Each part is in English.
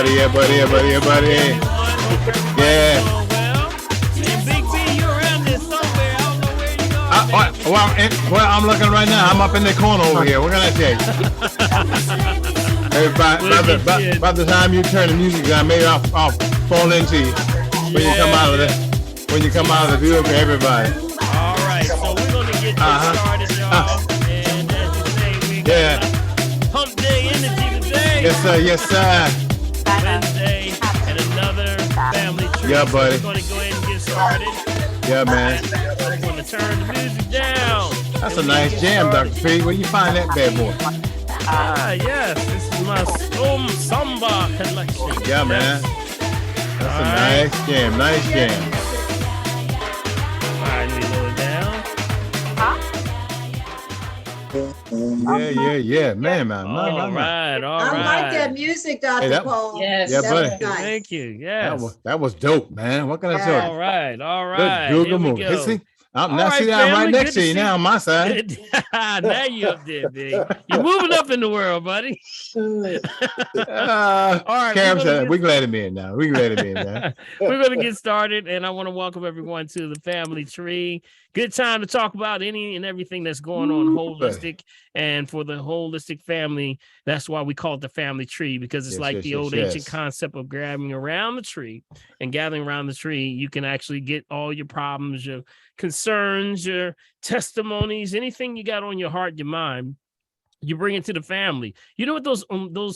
buddy. Yeah, buddy. Yeah, buddy. Yeah, buddy. Yeah. And Big B, you're around there somewhere. I don't know where you going. Well, I'm looking right now. I'm up in the corner over here. What can I tell you? By the time you turn the music down, maybe I'll fall into you when you come out of the view of everybody. All right, so we're gonna get this started, y'all. And as you say, we got Hump Day energy today. Yes, sir. Yes, sir. Wednesday and another family tree. Yeah, buddy. So we're gonna go ahead and get started. Yeah, man. We're gonna turn the music down. That's a nice jam, Dr. P. Where you find that bad boy? Yes, this is my Samba collection. Yeah, man. That's a nice jam. Nice jam. All right, let me lower it down. Yeah. Man. All right. I like that music, Dr. Paul. Yes. Yeah, buddy. Nice. Thank you. Yes. That was dope, man. What can I tell you? All right. Good Here we move. go. See, I'm All right, I'm right family, next good to you to now see on my side. Now you up there, big. You're moving up in the world, buddy. All right, Karen said, we're glad to be in now. We're glad to be in now. We're going to get started, and I want to welcome everyone to the family tree. Good time to talk about any and everything that's going on holistic. And for the holistic family, that's why we call it the family tree, because it's the old ancient concept of grabbing around the tree and gathering around the tree. You can actually get all your problems, your concerns, your testimonies, anything you got on your heart, your mind. You bring it to the family. You know what those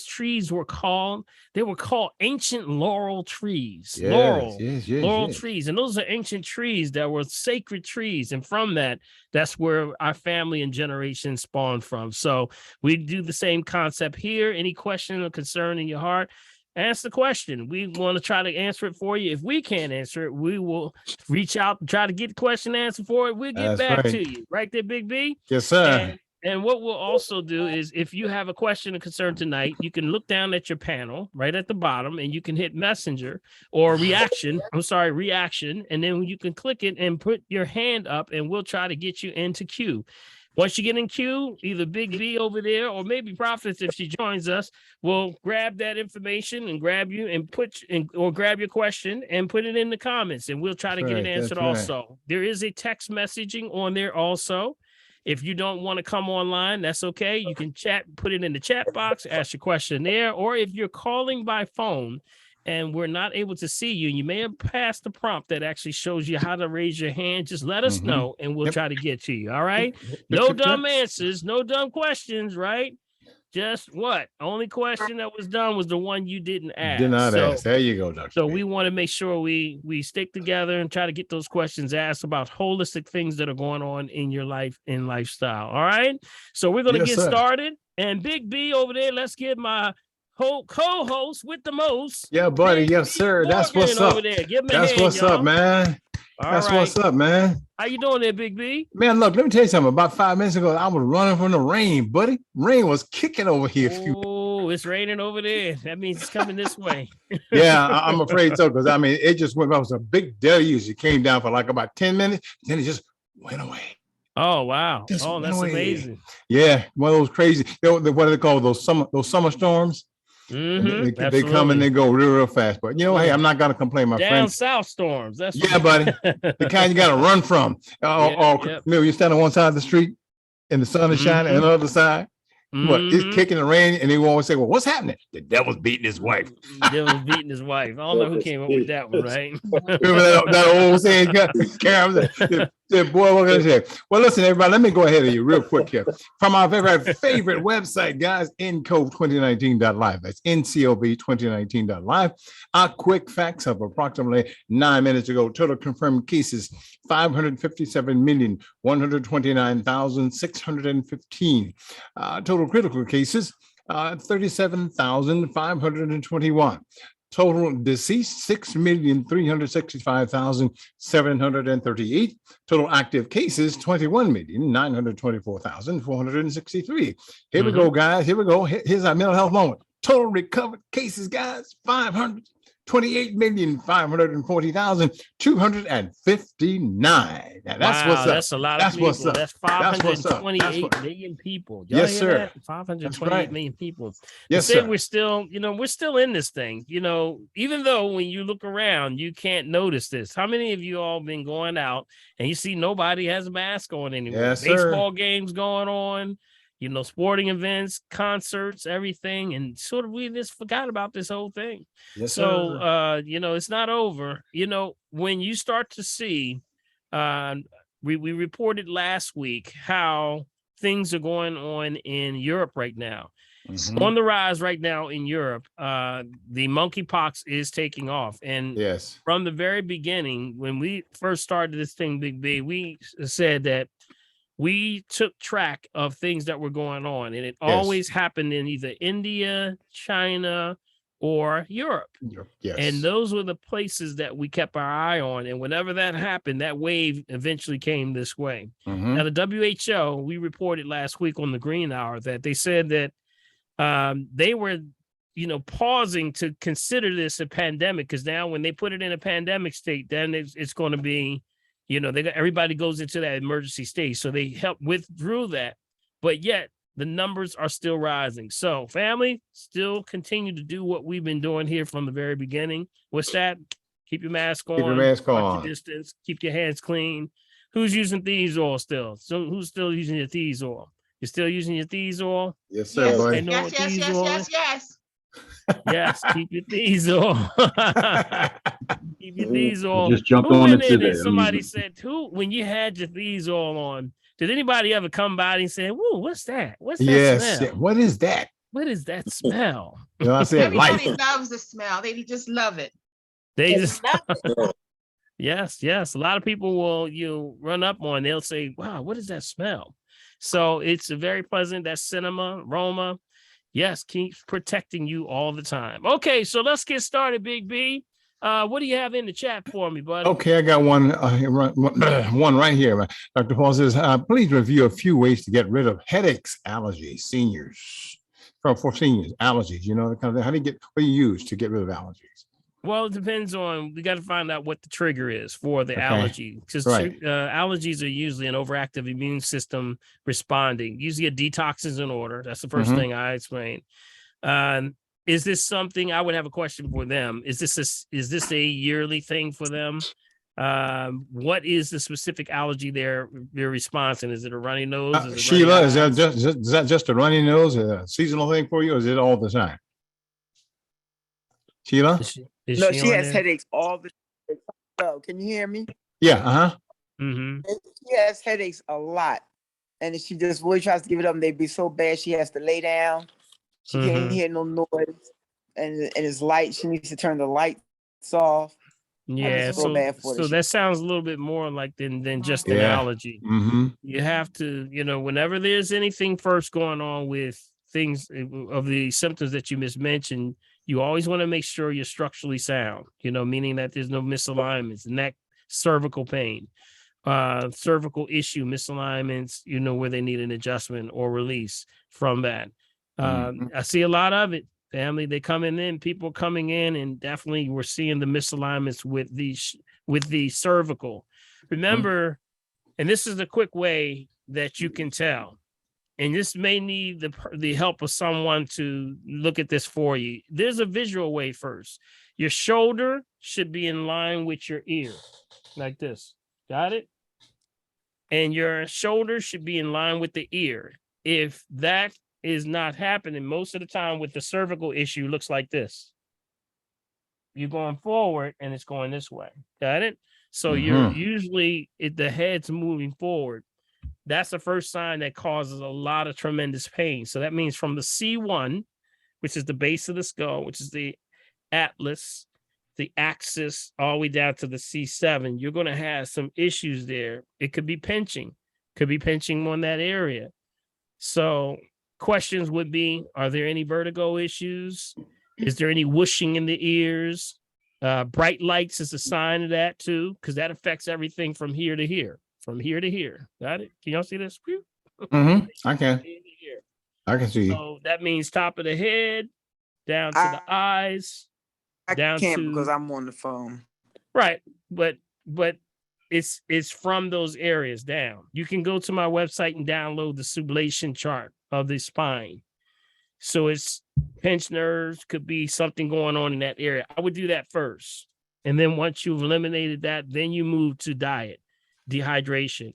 trees were called? They were called ancient laurel trees. Laurel trees. And those are ancient trees that were sacred trees. And from that's where our family and generation spawned from. So we do the same concept here. Any question or concern in your heart, ask the question. We want to try to answer it for you. If we can't answer it, we will reach out and try to get the question answered for it. We'll get back to you. Right there, Big B? Yes, sir. And what we'll also do is if you have a question or concern tonight, you can look down at your panel right at the bottom and you can hit messenger or reaction. And then you can click it and put your hand up and we'll try to get you into queue. Once you get in queue, either Big B over there or maybe Prophetess, if she joins us, will grab that information and grab you and or grab your question and put it in the comments and we'll try to get it answered also. There is a text messaging on there also. If you don't want to come online, that's okay. You can put it in the chat box, ask your question there. Or if you're calling by phone and we're not able to see you, you may have passed the prompt that actually shows you how to raise your hand. Just let us know and we'll try to get to you. All right. No dumb answers, no dumb questions, right? Just what? Only question that was done was the one you didn't ask. Did not ask. There you go, Dr. So we want to make sure we stick together and try to get those questions asked about holistic things that are going on in your life and lifestyle. All right. So we're going to get started. And Big B over there, let's get my co-host with the most. Yeah, buddy. Big Yes, B sir. That's what's up. over there. Give him a That's hand, what's y'all. up, man. That's what's up, man. How you doing there, Big B? Man, look, let me tell you something. About 5 minutes ago, I was running from the rain, buddy. Rain was kicking over here. Oh, it's raining over there. That means it's coming this way. Yeah, I'm afraid so, because I mean, it just went. It was a big deluge. It came down for like about 10 minutes, then it just went away. Oh wow! Just oh, that's went away. amazing. Yeah, one of those crazy. What do they call those summer storms? They come and they go real fast. But you know, hey, I'm not gonna complain, my friend. Down south storms. That's buddy. The kind you gotta run from. You stand on one side of the street and the sun is shining, and the other side. What it's kicking the rain, and they always say, "Well, what's happening?" The devil's beating his wife. The devil's beating his wife. I don't know who came up with that one, right? Remember that old saying? Boy, what can I say? Well, listen, everybody, let me go ahead of you real quick here. From our very favorite website, guys, NCOV2019.live. That's NCOV2019.live. Our quick facts of approximately 9 minutes ago. Total confirmed cases, 557,129,615. Total critical cases, 37,521. Total deceased, 6,365,738. Total active cases, 21,924,463. Here we go, guys. Here we go. Here's our mental health moment. Total recovered cases, guys, 500. 28,540,259. Now, that's what's up. That's a lot of people. That's 528 million people. Y'all yes, hear sir. that? 528 million people. Yes, sir. We're still in this thing. Even though when you look around, you can't notice this. How many of you all been going out and you see nobody has a mask on anymore? Yes, baseball games going on, sporting events, concerts, everything, and sort of we just forgot about this whole thing. Yes, so sir. it's not over. When you start to see, we reported last week how things are going on in Europe right now. It's on the rise right now in Europe. The monkeypox is taking off, and yes, from the very beginning, when we first started this thing, Big B, we said that we took track of things that were going on, and it always happened in either India, China, or Europe. Yes. And those were the places that we kept our eye on. And whenever that happened, that wave eventually came this way. Now, the WHO, we reported last week on the Green Hour that they said that they were, pausing to consider this a pandemic, because now when they put it in a pandemic state, then it's going to be, everybody goes into that emergency stage. So they withdrew that, but yet the numbers are still rising. So family, still continue to do what we've been doing here from the very beginning. What's that? Keep your mask on. Keep your mask on. Watch your distance. Keep your hands clean. Who's using Thieves Oil still? So who's still using your Thieves Oil? You're still using your Thieves Oil? Yes, sir, buddy. Yes. Yes, keep your Thieves Oil. Keep your Thieves Oil. Just jumped on it today. Somebody said, when you had your Thieves Oil on, did anybody ever come by and say, "Whoa, what's that? What's that smell? What is that? What is that smell?" I said, everybody loves the smell. They just love it. They just love it. Yes. A lot of people will run up on. They'll say, "Wow, what is that smell?" So it's a very pleasant. That cinema aroma. Yes, keeps protecting you all the time. Okay, so let's get started, Big B. What do you have in the chat for me, buddy? Okay, I got one right here. Dr. Paul says, please review a few ways to get rid of headaches, allergies, for seniors, allergies, the kind of thing. What do you use to get rid of allergies? Well, it depends on, we got to find out what the trigger is for the allergy. Because allergies are usually an overactive immune system responding. Usually a detox is in order. That's the first thing I explain. Is this something, I would have a question for them. Is this a yearly thing for them? What is the specific allergy they're responding? Is it a runny nose? Sheila, is that just a runny nose, a seasonal thing for you, or is it all the time? Sheila? No, she has headaches all the time. So, can you hear me? Yeah, She has headaches a lot. And she just really tries to give it up, and they'd be so bad she has to lay down. She can't hear no noise. And it's light. She needs to turn the lights off. Yeah, so that sounds a little bit more like than just an allergy. You have to, whenever there's anything first going on with things of the symptoms that you mentioned, you always want to make sure you're structurally sound, meaning that there's no misalignments, neck, cervical pain, cervical issue, misalignments, where they need an adjustment or release from that. I see a lot of it, family. They people coming in, and definitely we're seeing the misalignments with the cervical. Remember, and this is a quick way that you can tell. And this may need the help of someone to look at this for you. There's a visual way first. Your shoulder should be in line with your ear, like this. Got it? And your shoulder should be in line with the ear. If that is not happening, most of the time with the cervical issue, looks like this. You're going forward, and it's going this way. Got it? So you're usually, the head's moving forward. That's the first sign that causes a lot of tremendous pain. So that means from the C1, which is the base of the skull, which is the atlas, the axis, all the way down to the C7, you're going to have some issues there. It could be pinching on that area. So questions would be, are there any vertigo issues? Is there any whooshing in the ears? Bright lights is a sign of that too, because that affects everything from here to here. From here to here. Got it? Can y'all see this? I can. I can see. So that means top of the head, down to the eyes. down can't to because I'm on the phone. right, but it's from those areas down. You can go to my website and download the sublation chart of the spine. So it's pinched nerves, could be something going on in that area. I would do that first. And then once you've eliminated that, then you move to diet, dehydration.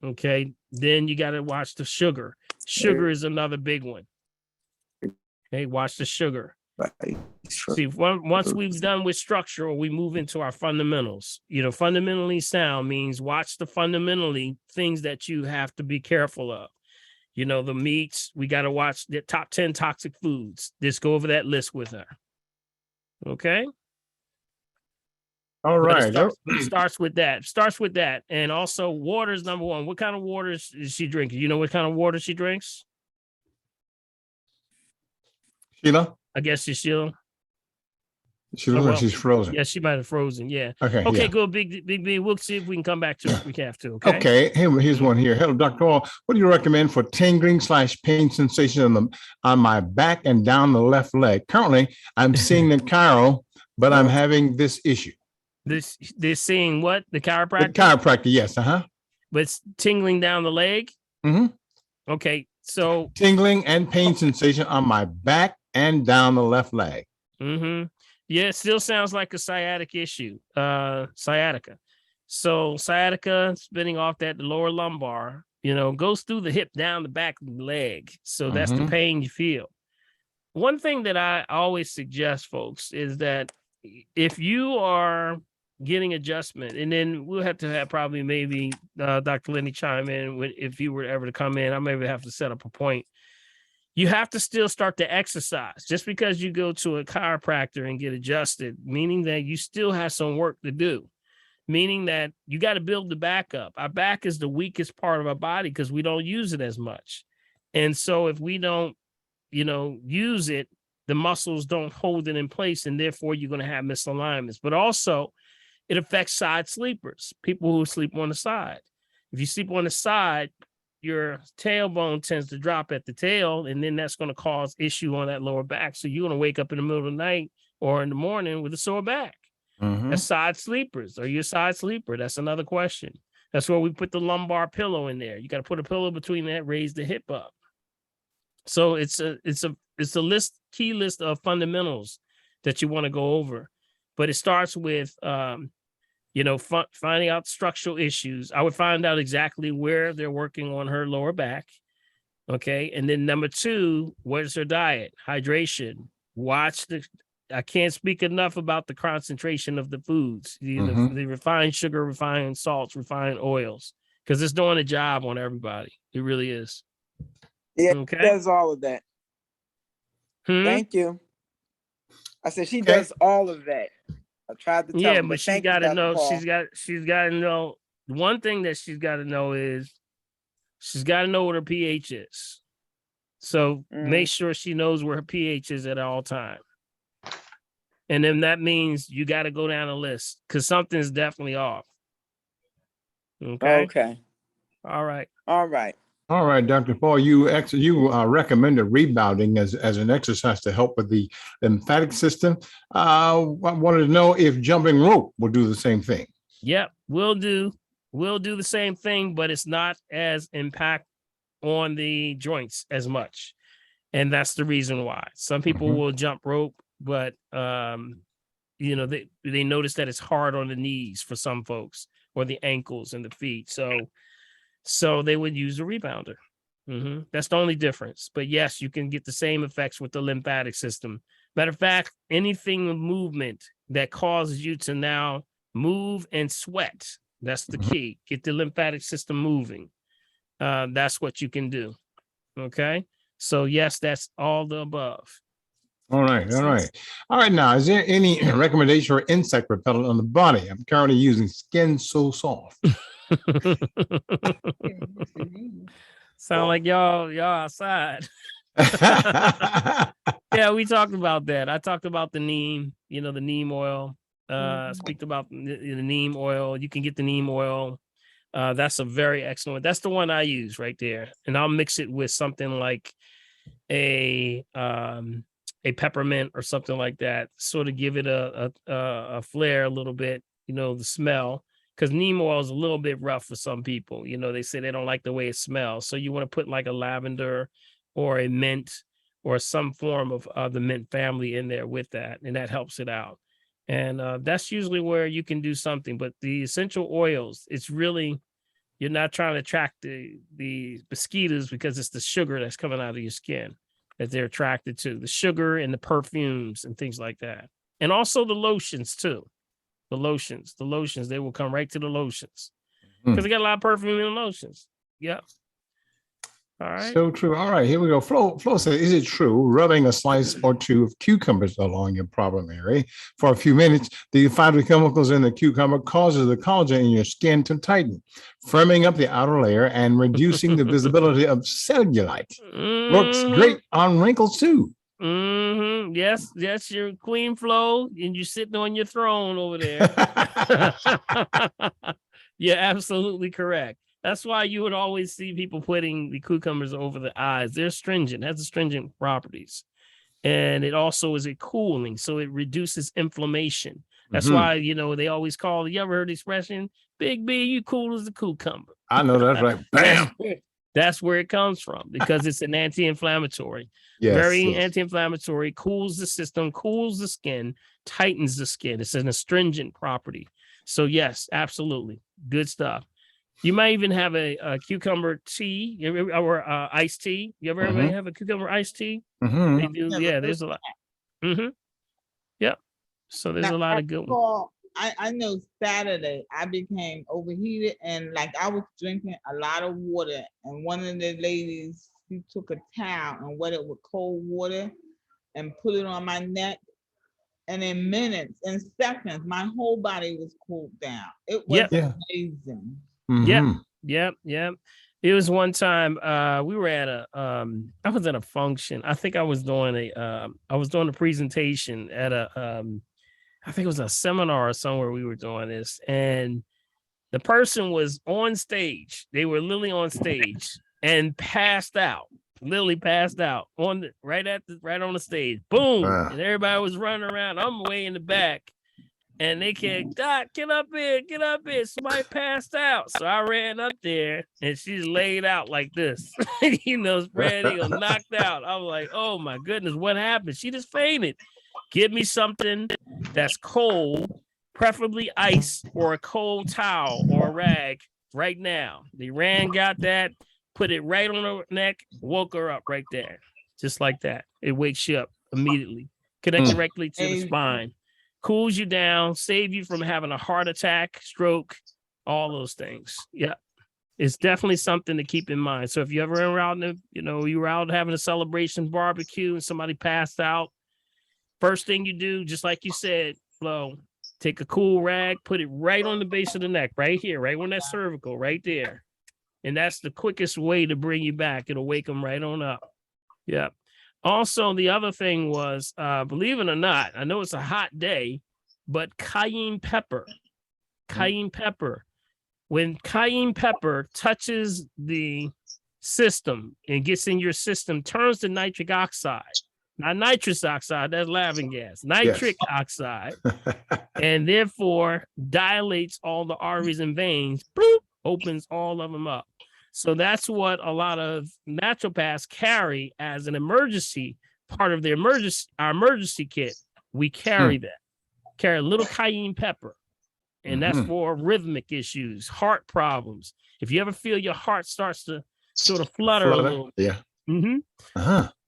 Okay. Then you got to watch the sugar. Sugar is another big one. Okay. Watch the sugar. See, once we've done with structure, we move into our fundamentals. Fundamentally sound means watch the fundamentally things that you have to be careful of. The meats, we got to watch the top 10 toxic foods. Just go over that list with her. Okay. All right. It starts with that. And also water is number one. What kind of water is she drinking? You know what kind of water she drinks? Sheila? I guess it's Sheila. She looks like she's frozen. Yeah, she might have frozen. Yeah. Okay. Okay, Yeah. good. Big B. We'll see if we can come back to it if we have to. Okay. Okay. Here's one here. Hello, Dr. Oil. What do you recommend for tingling / pain sensation on my back and down the left leg? Currently, I'm seeing the chiro, but I'm having this issue. They're seeing what? The chiropractor? The chiropractor, yes. But it's tingling down the leg? Mm-hmm. Okay. So tingling and pain sensation on my back and down the left leg. Mm-hmm. Yeah, it still sounds like a sciatic issue, sciatica. So sciatica, spinning off that lower lumbar, goes through the hip down the back of the leg. So that's the pain you feel. One thing that I always suggest, folks, is that if you are getting adjustment, and then we'll have to have probably maybe Dr. Lenny chime in if you were ever to come in. I maybe have to set up a point. You have to still start to exercise. Just because you go to a chiropractor and get adjusted, meaning that you still have some work to do, meaning that you got to build the back up. Our back is the weakest part of our body because we don't use it as much. And so if we don't, use it, the muscles don't hold it in place, and therefore you're going to have misalignments. But also, it affects side sleepers, people who sleep on the side. If you sleep on the side, your tailbone tends to drop at the tail, and then that's going to cause issue on that lower back. So you're going to wake up in the middle of the night or in the morning with a sore back. That's side sleepers. Are you a side sleeper? That's another question. That's where we put the lumbar pillow in there. You got to put a pillow between that, raise the hip up. So it's a key list of fundamentals that you want to go over, but it starts with finding out structural issues. I would find out exactly where they're working on her lower back. Okay. And then number 2, what is her diet? Hydration. I can't speak enough about the concentration of the foods, the refined sugar, refined salts, refined oils, because it's doing a job on everybody. It really is. Yeah, okay. She does all of that. Thank you. I said she does all of that. I tried to tell her, but she's got to know. She's got to know. One thing that she's got to know is she's got to know what her pH is. So make sure she knows where her pH is at all time. And then that means you got to go down a list because something's definitely off. Okay. All right. All right, Dr. Paul, you recommended rebounding as an exercise to help with the lymphatic system. I wanted to know if jumping rope will do the same thing. Yep, we'll do the same thing, but it's not as impact on the joints as much. And that's the reason why. Some people will jump rope, but they notice that it's hard on the knees for some folks, or the ankles and the feet. So they would use a rebounder. That's the only difference. But yes, you can get the same effects with the lymphatic system. Matter of fact, anything with movement that causes you to now move and sweat, that's the key. Get the lymphatic system moving. That's what you can do. Okay. So yes, that's all the above. All right. Now, is there any recommendation for insect repellent on the body? I'm currently using Skin So Soft. Sound like y'all outside. Yeah, we talked about that. I talked about the neem, the neem oil. Speak about the neem oil. You can get the neem oil. That's a very excellent. That's the one I use right there, and I'll mix it with something like a a peppermint or something like that, sort of give it a flair a little bit, the smell, because neem oil is a little bit rough for some people. They say they don't like the way it smells. So you want to put like a lavender or a mint or some form of the mint family in there with that, and that helps it out. And that's usually where you can do something. But the essential oils, it's really, you're not trying to attract the mosquitoes, because it's the sugar that's coming out of your skin that they're attracted to, the sugar and the perfumes and things like that. And also the lotions too. The lotions, they will come right to the lotions because they got a lot of perfume in the lotions. Yeah. All right. So true. All right, here we go. Flo says, is it true rubbing a slice or two of cucumbers along your problem area for a few minutes, the phytochemicals in the cucumber causes the collagen in your skin to tighten, firming up the outer layer and reducing the visibility of cellulite? Works great on wrinkles too. Yes, you're Queen Flo, and you're sitting on your throne over there. You're absolutely correct. That's why you would always see people putting the cucumbers over the eyes. They're astringent, has astringent properties. And it also is a cooling, so it reduces inflammation. That's why, they always call, you ever heard the expression, Big B, you cool as a cucumber. I know that's right. Bam. That's where it comes from, because it's an anti-inflammatory. Very anti-inflammatory, cools the system, cools the skin, tightens the skin. It's an astringent property. So yes, absolutely. Good stuff. You might even have a cucumber tea or iced tea. You ever have a cucumber iced tea? They do. Yeah, there's a lot. Yep. So there's a lot of good ones. I know Saturday I became overheated, and like I was drinking a lot of water, and one of the ladies, she took a towel and wet it with cold water and put it on my neck. And in minutes, in seconds, my whole body was cooled down. It was amazing. Yep. It was one time we were at I was at a function. I think I was doing a presentation at I think it was a seminar or somewhere we were doing this, and the person was on stage. They were literally on stage and passed out. Literally passed out right on the stage. Boom. Wow. And everybody was running around. I'm way in the back. And they can't, Doc, get up here. Somebody passed out. So I ran up there, and she's laid out like this. Spread eagle, knocked out. I was like, oh my goodness, what happened? She just fainted. Give me something that's cold, preferably ice or a cold towel or a rag right now. They got that, put it right on her neck, woke her up right there. Just like that. It wakes you up immediately. Connect directly to the spine. Cools you down, save you from having a heart attack, stroke, all those things. Yeah. It's definitely something to keep in mind. So if you ever were out you were out having a celebration barbecue and somebody passed out, first thing you do, just like you said, Flo, take a cool rag, put it right on the base of the neck, right here, right on that cervical, right there. And that's the quickest way to bring you back. It'll wake them right on up. Yeah. Also, the other thing was, believe it or not, I know it's a hot day, but cayenne pepper. When cayenne pepper touches the system and gets in your system, turns to nitric oxide. Not nitrous oxide, that's laughing gas. Nitric oxide. And therefore dilates all the arteries and veins, bloop, opens all of them up. So that's what a lot of naturopaths carry as an emergency part of their emergency kit. We carry that. Carry a little cayenne pepper. And that's for rhythmic issues, heart problems. If you ever feel your heart starts to sort of flutter a little. Yeah.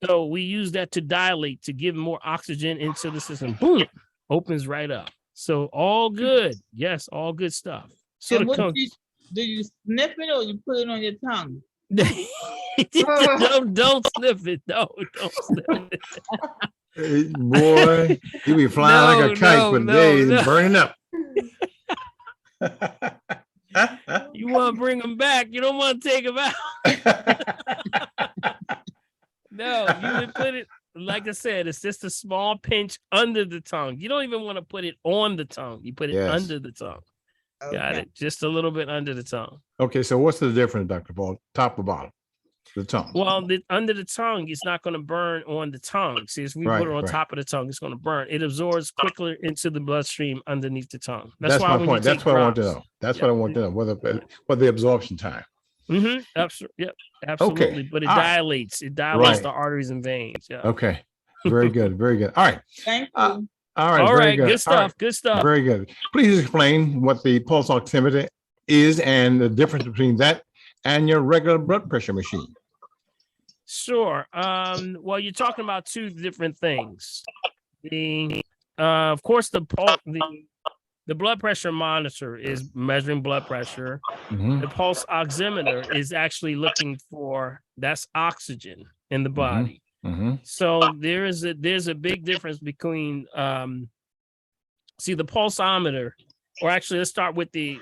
So we use that to dilate, to give more oxygen into the system. Boom, opens right up. So all good. Yes, all good stuff. So do you sniff it or you put it on your tongue? don't sniff it. No, don't sniff it. Hey, boy, you be flying like a kite for days and burning up. You want to bring them back. You don't want to take them out. No, you would put it, like I said, it's just a small pinch under the tongue. You don't even want to put it on the tongue. You put it under the tongue. Okay. Got it. Just a little bit under the tongue. Okay, so what's the difference, Dr. Paul? Top or bottom? The tongue. Well, under the tongue, it's not going to burn on the tongue. See, if we put it on top of the tongue, it's going to burn. It absorbs quicker into the bloodstream underneath the tongue. That's why my point. That's what I want to know. That's what I want to know. What the absorption time. Mm-hmm. Yep. Absolutely. Okay. But it dilates. It dilates the arteries and veins. Yeah. Okay. Very good. Very good. All right. Thank you. All right. All very right. Good stuff. Right. Good stuff. Very good. Please explain what the pulse oximeter is and the difference between that and your regular blood pressure machine. Sure. Well, you're talking about two different things. Of course, the blood pressure monitor is measuring blood pressure. Mm-hmm. The pulse oximeter is actually looking for that's oxygen in the body. Mm-hmm. So there's a big difference between the pulsometer, or actually let's start with the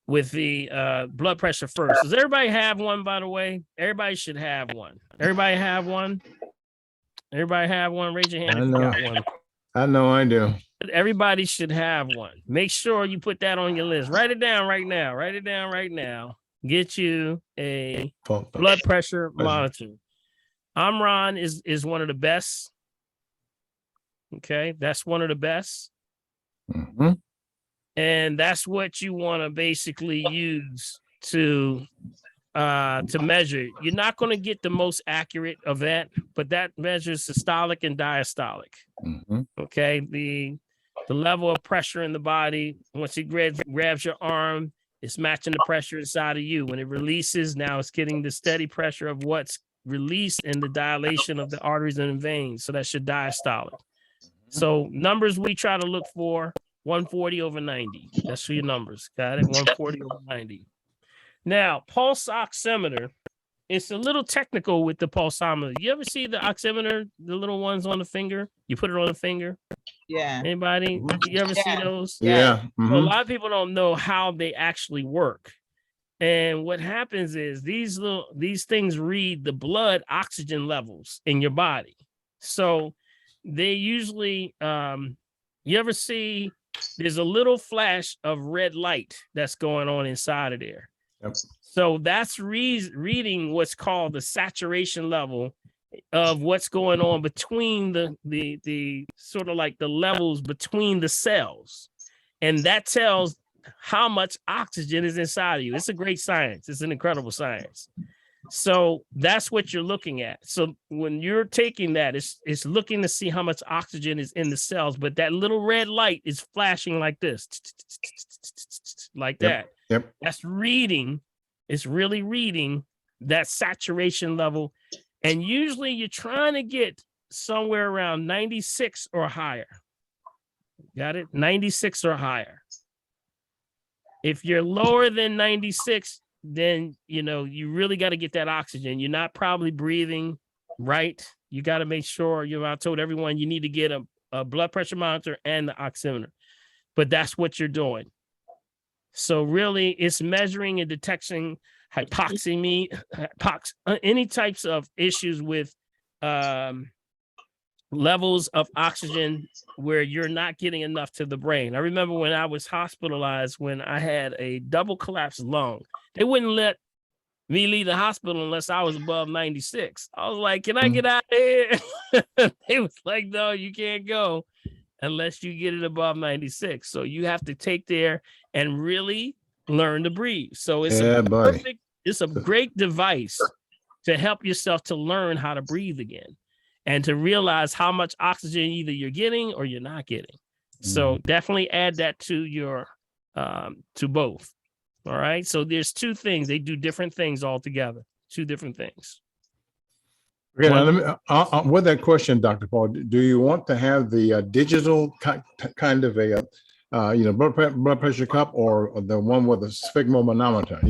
blood pressure first. Does everybody have one, by the way? Everybody should have one. Everybody have one? Everybody have one? Raise your hand if you got one. I know I do. Everybody should have one. Make sure you put that on your list. Write it down right now. Write it down right now. Get you a blood pressure monitor. Omron is one of the best. Okay, that's one of the best. Mm-hmm. And that's what you want to basically use to measure. You're not going to get the most accurate of that, but that measures systolic and diastolic. Mm-hmm. Okay, the level of pressure in the body. Once it grabs your arm, it's matching the pressure inside of you. When it releases, now it's getting the steady pressure of what's released in the dilation of the arteries and veins. So that's your diastolic. So numbers we try to look for, 140 over 90. That's for your numbers. Got it? 140 over 90. Now, pulse oximeter, it's a little technical with the pulsometer. You ever see the oximeter, the little ones on the finger? You put it on the finger? Yeah. Anybody? You ever see those? Yeah. Mm-hmm. So a lot of people don't know how they actually work. And what happens is these things read the blood oxygen levels in your body. So they usually, you ever see there's a little flash of red light that's going on inside of there. Yep. So that's reading what's called the saturation level of what's going on between the sort of like the levels between the cells. And that tells how much oxygen is inside of you. It's a great science. It's an incredible science. So that's what you're looking at. So when you're taking that, it's looking to see how much oxygen is in the cells, but that little red light is flashing like this, like that. Yep. That's reading. It's really reading that saturation level. And usually you're trying to get somewhere around 96 or higher. Got it? 96 or higher. If you're lower than 96, then, you really got to get that oxygen. You're not probably breathing right. You got to make sure, I told everyone you need to get a blood pressure monitor and the oximeter, but that's what you're doing. So really it's measuring and detecting hypoxemia, any types of issues with levels of oxygen where you're not getting enough to the brain. I remember when I was hospitalized, when I had a double collapsed lung, they wouldn't let me leave the hospital unless I was above 96. I was like, can I get out of here? They was like, no, you can't go unless you get it above 96. So you have to take there and really learn to breathe. So it's it's a great device to help yourself to learn how to breathe again and to realize how much oxygen either you're getting or you're not getting. So definitely add that to your to both. All right. So there's two things. They do different things altogether. Two different things. Okay. Now let me, with that question, Dr. Paul, do you want to have the digital kind of a, blood pressure cup, or the one with the sphygmomanometer,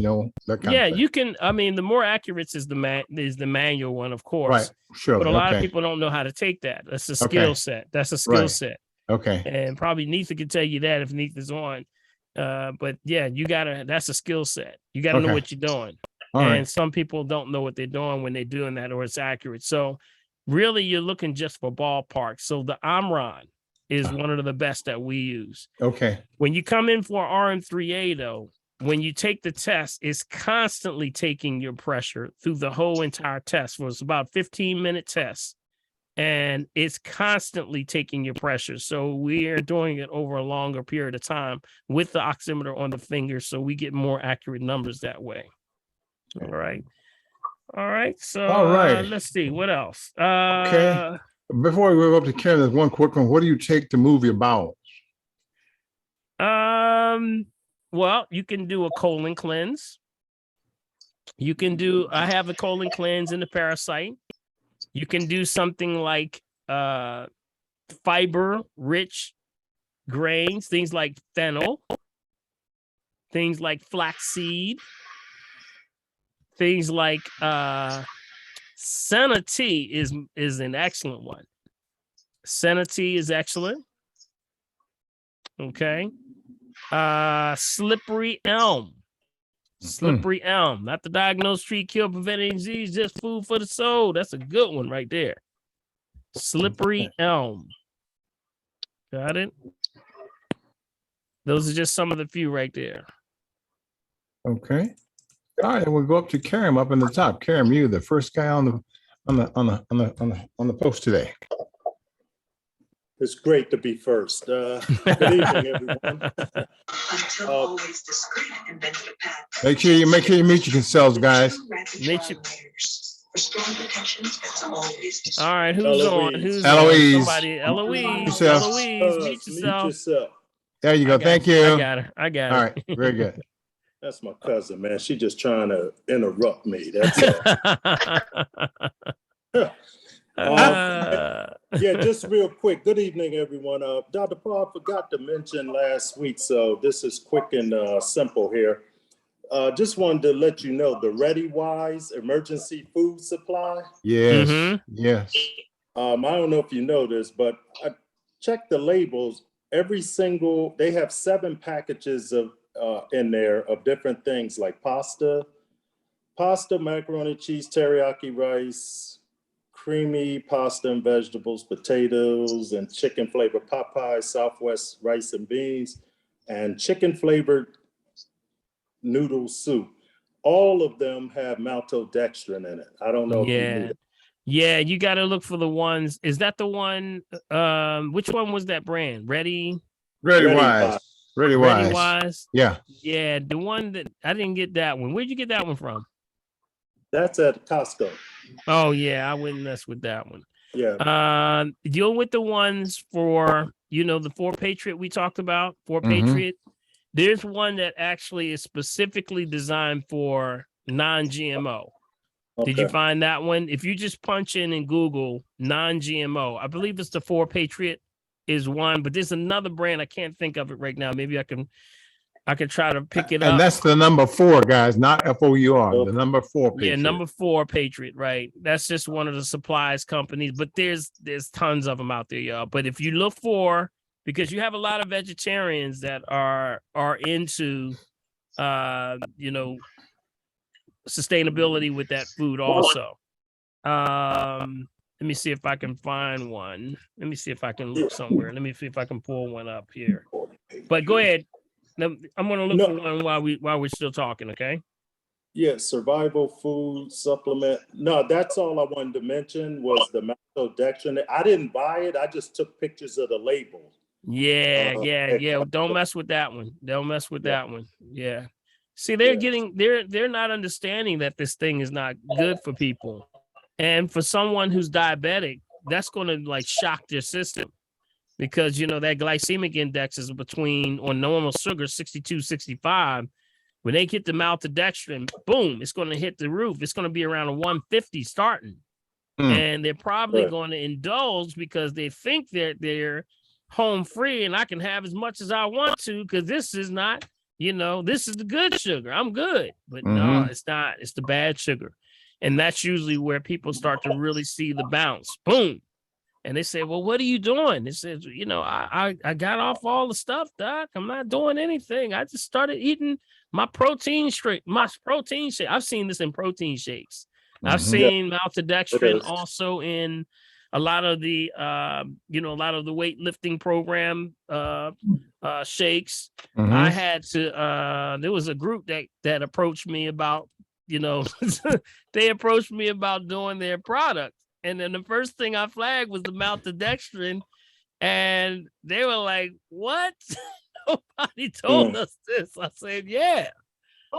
that kind of thing? You can. I mean, the more accurate is the manual one, of course. Right. Sure. But a lot of people don't know how to take that. That's a skill set. That's a skill set. Okay. And probably Neitha can tell you that if Neitha's on. But yeah, that's a skill set. You gotta know what you're doing. And some people don't know what they're doing when they're doing that, or it's accurate. So really you're looking just for ballpark. So the Omron is one of the best that we use. Okay. When you come in for RM3A though, when you take the test, it's constantly taking your pressure through the whole entire test. It's about 15-minute test, and it's constantly taking your pressure. So we are doing it over a longer period of time with the oximeter on the finger, so we get more accurate numbers that way. All right. So All right. let's see what else. Okay. Before we go up to Karen, there's one quick one. What do you take to move your bowels? Well, you can do a colon cleanse. I have the colon cleanse and the parasite. You can do something like fiber rich grains, things like fennel, things like flaxseed, things like senna tea is an excellent one. Senna tea is excellent. Okay. Slippery elm. Slippery elm, not the diagnosed, treat, cure, preventing disease, just food for the soul. That's a good one right there. Slippery elm. Got it? Those are just some of the few right there. Okay. All right, we'll go up to Karim up in the top. Karim, you the first guy on the post today. It's great to be first. Good evening, everyone. Make sure you mute yourselves, guys. All right, who's Eloise. on? Who's Eloise. on? Somebody, Eloise. Yourself. Eloise, mute yourself. There you go. Thank you. I got her. All right, very good. That's my cousin, man. She just trying to interrupt me. That's all. Yeah, just real quick. Good evening, everyone. Dr. Paul forgot to mention last week, so this is quick and simple here. Just wanted to let you know the ReadyWise emergency food supply. Yes, yes. I don't know if you know this, but I checked the labels. They have 7 packages of in there of different things like pasta, macaroni, cheese, teriyaki rice, creamy pasta and vegetables, potatoes, and chicken flavored Popeye, Southwest rice and beans, and chicken flavored noodle soup. All of them have maltodextrin in it. I don't know if you knew that. Yeah, you got to look for the ones. Is that the one? Which one was that brand? ReadyWise. ReadyWise. Yeah. Yeah, the one that I didn't get that one. Where'd you get that one from? That's at Costco. Oh yeah, I wouldn't mess with that one. Yeah. Deal with the ones for the 4 Patriot we talked about. 4 Patriot. There's one that actually is specifically designed for non-GMO. Okay. Did you find that one? If you just punch in Google non-GMO, I believe it's the 4 Patriot is one, but there's another brand. I can't think of it right now. Maybe I can try to pick it up. And that's the number 4, guys, not FOUR, the number 4 Patriot. Yeah, number 4 Patriot, right? That's just one of the supplies companies, but there's tons of them out there, y'all. But if you look for, because you have a lot of vegetarians that are into sustainability with that food also. Let me see if I can find one. Let me see if I can look somewhere. Let me see if I can pull one up here. But go ahead. I'm going to look for one while we're still talking, okay? Yeah, survival food supplement. No, that's all I wanted to mention was the maltodextrin. I didn't buy it. I just took pictures of the label. Yeah. Don't mess with that one. Don't mess with that one. Yeah. See, they're not understanding that this thing is not good for people. And for someone who's diabetic, that's going to shock their system because, that glycemic index is on normal sugar, 62, 65. When they get the maltodextrin, boom, it's going to hit the roof. It's going to be around a 150 starting. And they're probably going to indulge because they think they're home free and I can have as much as I want to because this is not, this is the good sugar. I'm good. But no, it's not. It's the bad sugar. And that's usually where people start to really see the bounce. Boom. And they say, well, what are you doing? It says, I got off all the stuff, Doc. I'm not doing anything. I just started eating my protein shake. I've seen this in protein shakes. I've seen maltodextrin also in a lot of the a lot of the weightlifting program shakes. I had to there was a group that approached me about, they approached me about doing their product. And then the first thing I flagged was the maltodextrin. And they were like, what? Nobody told us this. I said, yeah.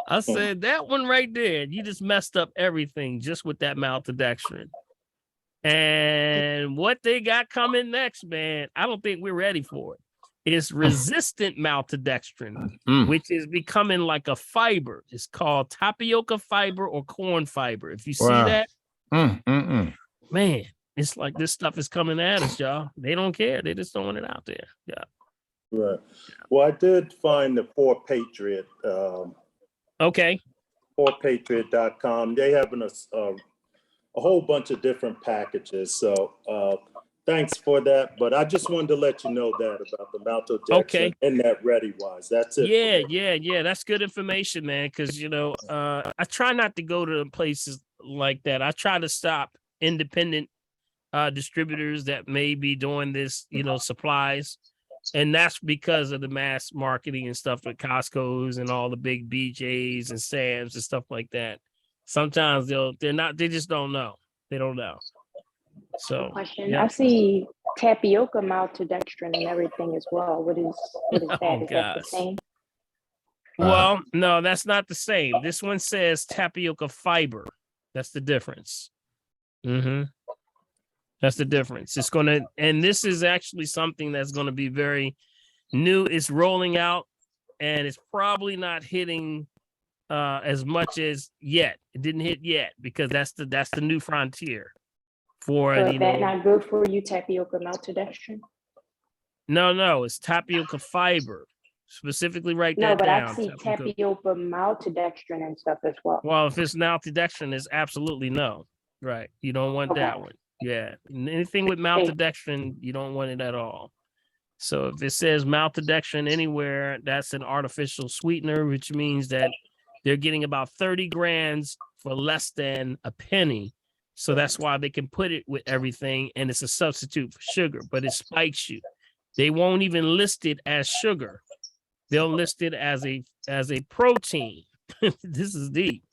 I said, that one right there, you just messed up everything just with that maltodextrin. And what they got coming next, man, I don't think we're ready for it. It's resistant maltodextrin, which is becoming like a fiber. It's called tapioca fiber or corn fiber. If you see that, man, it's like this stuff is coming at us, y'all. They don't care. They just throwing it out there. Yeah. Right. Well, I did find the 4Patriot. Okay. 4Patriot.com. They having a whole bunch of different packages. So thanks for that. But I just wanted to let you know that about the maltodextrin and that ReadyWise. That's it. Yeah. That's good information, man. Because I try not to go to places like that. I try to stop independent distributors that may be doing this, supplies. And that's because of the mass marketing and stuff with Costco's and all the big BJ's and Sam's and stuff like that. Sometimes they just don't know. They don't know. So question. Yeah. I see tapioca maltodextrin and everything as well. What is that? Is that the same? Well, no, that's not the same. This one says tapioca fiber. That's the difference. That's the difference. It's going to, and this is actually something that's going to be very new. It's rolling out and it's probably not hitting as much as yet. It didn't hit yet because that's the new frontier for, so is that not good for you, tapioca maltodextrin? No, it's tapioca fiber. Specifically write that down. No, but I see tapioca maltodextrin and stuff as well. Well, if it's maltodextrin, it's absolutely no. Right. You don't want that one. Yeah. Anything with maltodextrin, you don't want it at all. So if it says maltodextrin anywhere, that's an artificial sweetener, which means that they're getting about 30 grams for less than a penny. So that's why they can put it with everything, and it's a substitute for sugar, but it spikes you. They won't even list it as sugar. They'll list it as a protein. This is deep.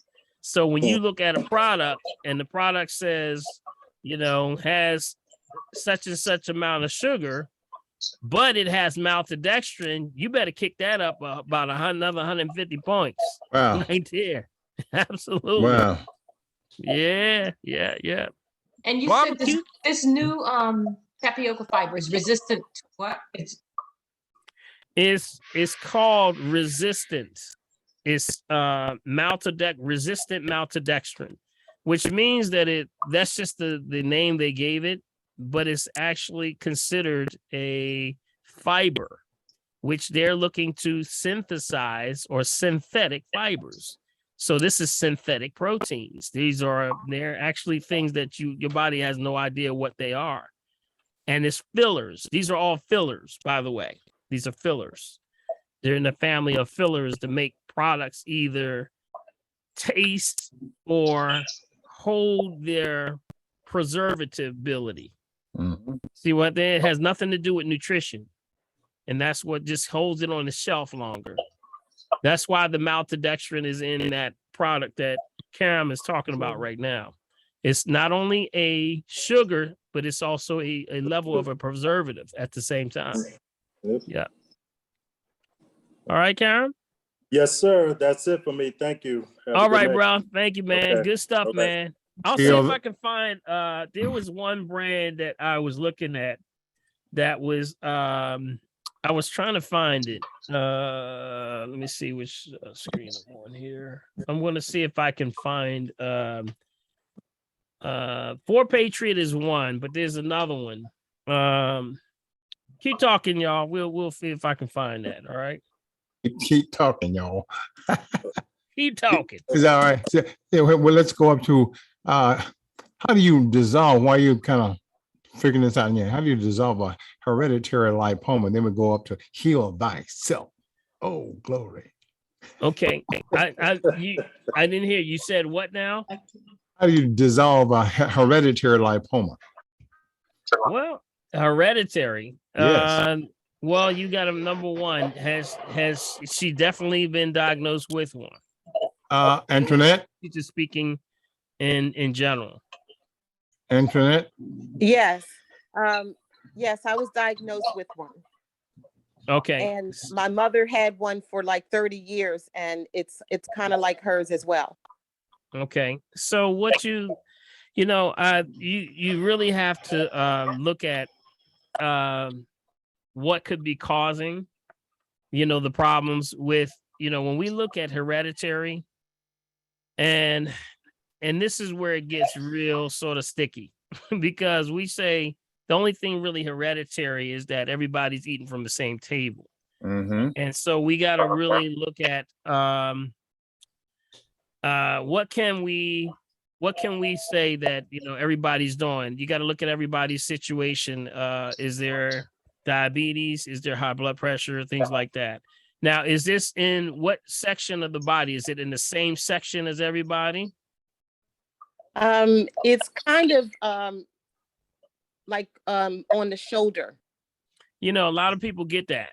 So when you look at a product and the product says, has such and such amount of sugar, but it has maltodextrin, you better kick that up about another 150 points. Wow. Right there. Absolutely. Wow. Yeah. And you said this new tapioca fiber is resistant to what? It's called resistant. It's resistant maltodextrin, which means that that's just the name they gave it, but it's actually considered a fiber, which they're looking to synthesize or synthetic fibers. So this is synthetic proteins. They're actually things that your body has no idea what they are. And it's fillers. These are all fillers, by the way. These are fillers. They're in the family of fillers to make products either taste or hold their preservative ability. See what that has nothing to do with nutrition. And that's what just holds it on the shelf longer. That's why the maltodextrin is in that product that Karam is talking about right now. It's not only a sugar, but it's also a level of a preservative at the same time. Yeah. All right, Karam? Yes, sir. That's it for me. Thank you. All right, bro. Thank you, man. Okay. Good stuff, man. I'll see if I can find there was one brand that I was looking at that was I was trying to find it. Let me see which screen I'm on here. I'm going to see if I can find 4Patriot is one, but there's another one. Keep talking, y'all. We'll see if I can find that. All right. Keep talking, y'all. Keep talking. Is that all right? So, yeah, well, let's go up to how do you dissolve? Why you kind of figuring this out? Yeah, how do you dissolve a hereditary lipoma? Then we go up to heal thyself. Oh, glory. Okay. I didn't hear you said what now? How do you dissolve a hereditary lipoma? Well, hereditary. Yes. Well, you got a number one. Has she definitely been diagnosed with one? Antoinette. She's just speaking in general. Antoinette. Yes. Yes, I was diagnosed with one. Okay. And my mother had one for like 30 years, and it's kind of like hers as well. Okay. So what you really have to look at what could be causing, the problems with, when we look at hereditary, and this is where it gets real sort of sticky because we say the only thing really hereditary is that everybody's eating from the same table. Mm-hmm. And so we got to really look at what can we say that everybody's doing. You got to look at everybody's situation. Is there diabetes? Is there high blood pressure? Things like that. Now, is this in what section of the body? Is it in the same section as everybody? It's kind of like on the shoulder. A lot of people get that.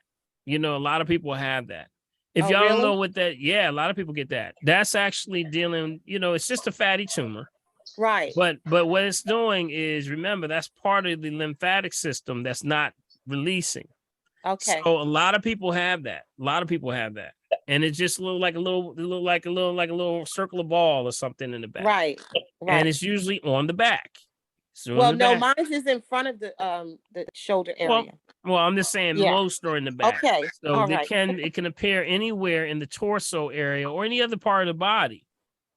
A lot of people have that. If y'all really? don't know what that, a lot of people get that. That's actually dealing, it's just a fatty tumor. Right. But what it's doing is, remember, that's part of the lymphatic system that's not releasing. Okay. So a lot of people have that. And it just look like a little circle of ball or something in the back. Right. And it's usually on the back. So well, no, mine is in front of the shoulder area. Well, I'm just saying most are in the back. Okay. So it can appear anywhere in the torso area or any other part of the body.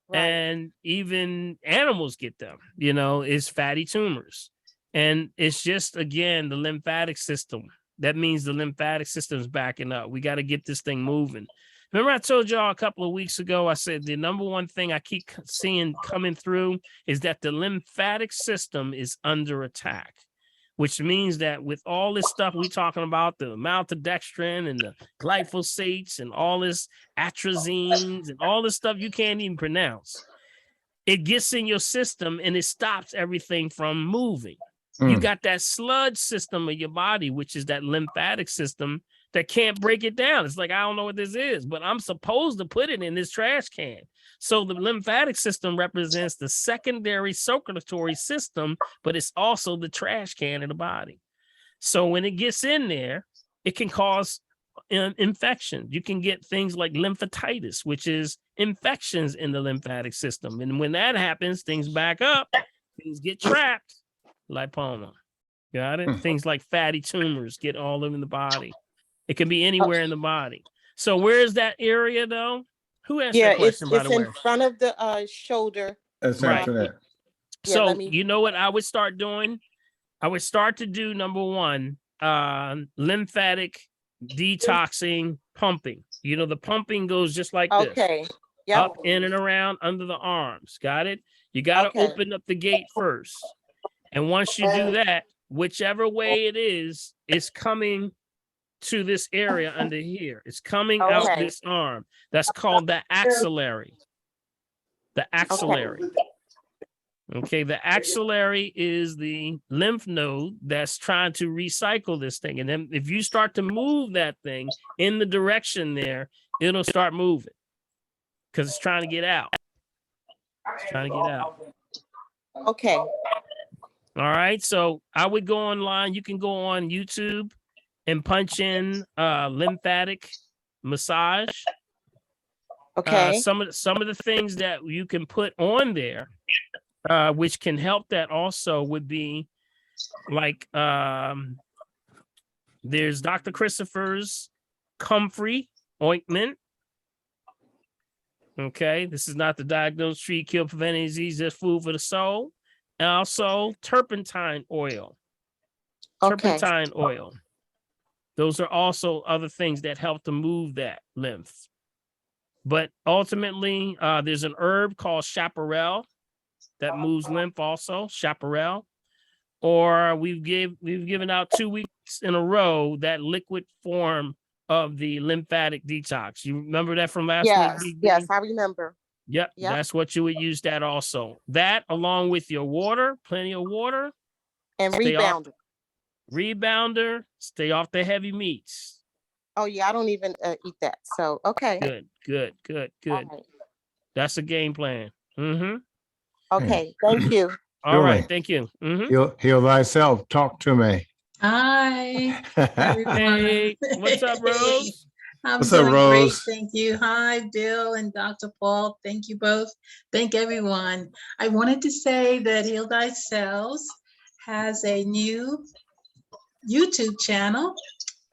Right. And even animals get them, it's fatty tumors. And it's just, again, the lymphatic system. That means the lymphatic system is backing up. We got to get this thing moving. Remember I told y'all a couple of weeks ago, I said the number one thing I keep seeing coming through is that the lymphatic system is under attack, which means that with all this stuff we talking about, the maltodextrin and the glyphosates and all this atrazines and all this stuff you can't even pronounce, it gets in your system and it stops everything from moving. You got that sludge system of your body, which is that lymphatic system that can't break it down. It's like, I don't know what this is, but I'm supposed to put it in this trash can. So the lymphatic system represents the secondary circulatory system, but it's also the trash can in the body. So when it gets in there, it can cause infection. You can get things like lymphatitis, which is infections in the lymphatic system. And when that happens, things back up, things get trapped. Lipoma. Got it? Things like fatty tumors get all over the body. It can be anywhere in the body. So where is that area though? Who asked that question, by the way? It's in front of the shoulder. That's right. So you know what I would start doing? I would start to do number one, lymphatic detoxing pumping. The pumping goes just like this. Okay. Yep. Up, in, and around under the arms. Got it? You got to open up the gate first. And once you do that, whichever way it is, it's coming to this area under here. It's coming out this arm. That's called the axillary. The axillary. Okay, the axillary is the lymph node that's trying to recycle this thing. And then if you start to move that thing in the direction there, it'll start moving because it's trying to get out. It's trying to get out. Okay. All right, so I would go online. You can go on YouTube and punch in lymphatic massage. Okay. Some of the things that you can put on there, which can help that also would be like there's Dr. Christopher's comfrey ointment. Okay, this is not the diagnose, treat, kill, prevent any disease, just food for the soul. And also turpentine oil. Turpentine oil. Those are also other things that help to move that lymph. But ultimately, there's an herb called chaparral that moves lymph also, chaparral. Or we've given out 2 weeks in a row that liquid form of the lymphatic detox. You remember that from last week? Yes, I remember. Yep, that's what you would use that also. That along with your water, plenty of water. And Stay off, rebounder. rebounder, stay off the heavy meats. Oh yeah, I don't even eat that. So okay. Good. All right. That's a game plan. Mm-hmm. Okay, thank you. All right, thank you. Mm-hmm. Heal thyself. Talk to me. Hi, everyone. Hey, what's up, Rose? I'm What's up, doing great. Rose? Thank you. Hi, Bill and Dr. Paul. Thank you both. Thank everyone. I wanted to say that Heal Thyself has a new YouTube channel,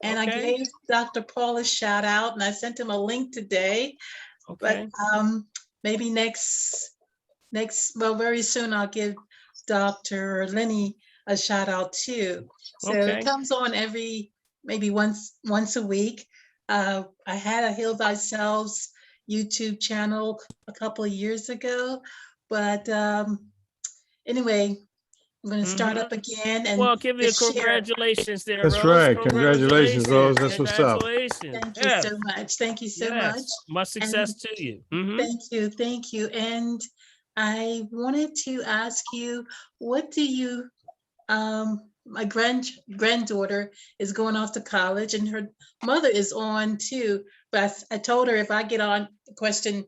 and I gave Dr. Paul a shout out, and I sent him a link today. Okay. But maybe well, very soon I'll give Dr. Lenny a shout out too. So it comes on maybe once a week. I had a Heal Thyself YouTube channel a couple of years ago, but anyway, I'm going to start up again. And well, give you congratulations there, That's Rose. right. Congratulations, Rose. That's what's up. Thank you so much. Thank you so much. Much success to you. Thank you. And I wanted to ask you, what do you, my granddaughter is going off to college and her mother is on too, but I told her if I get on the question,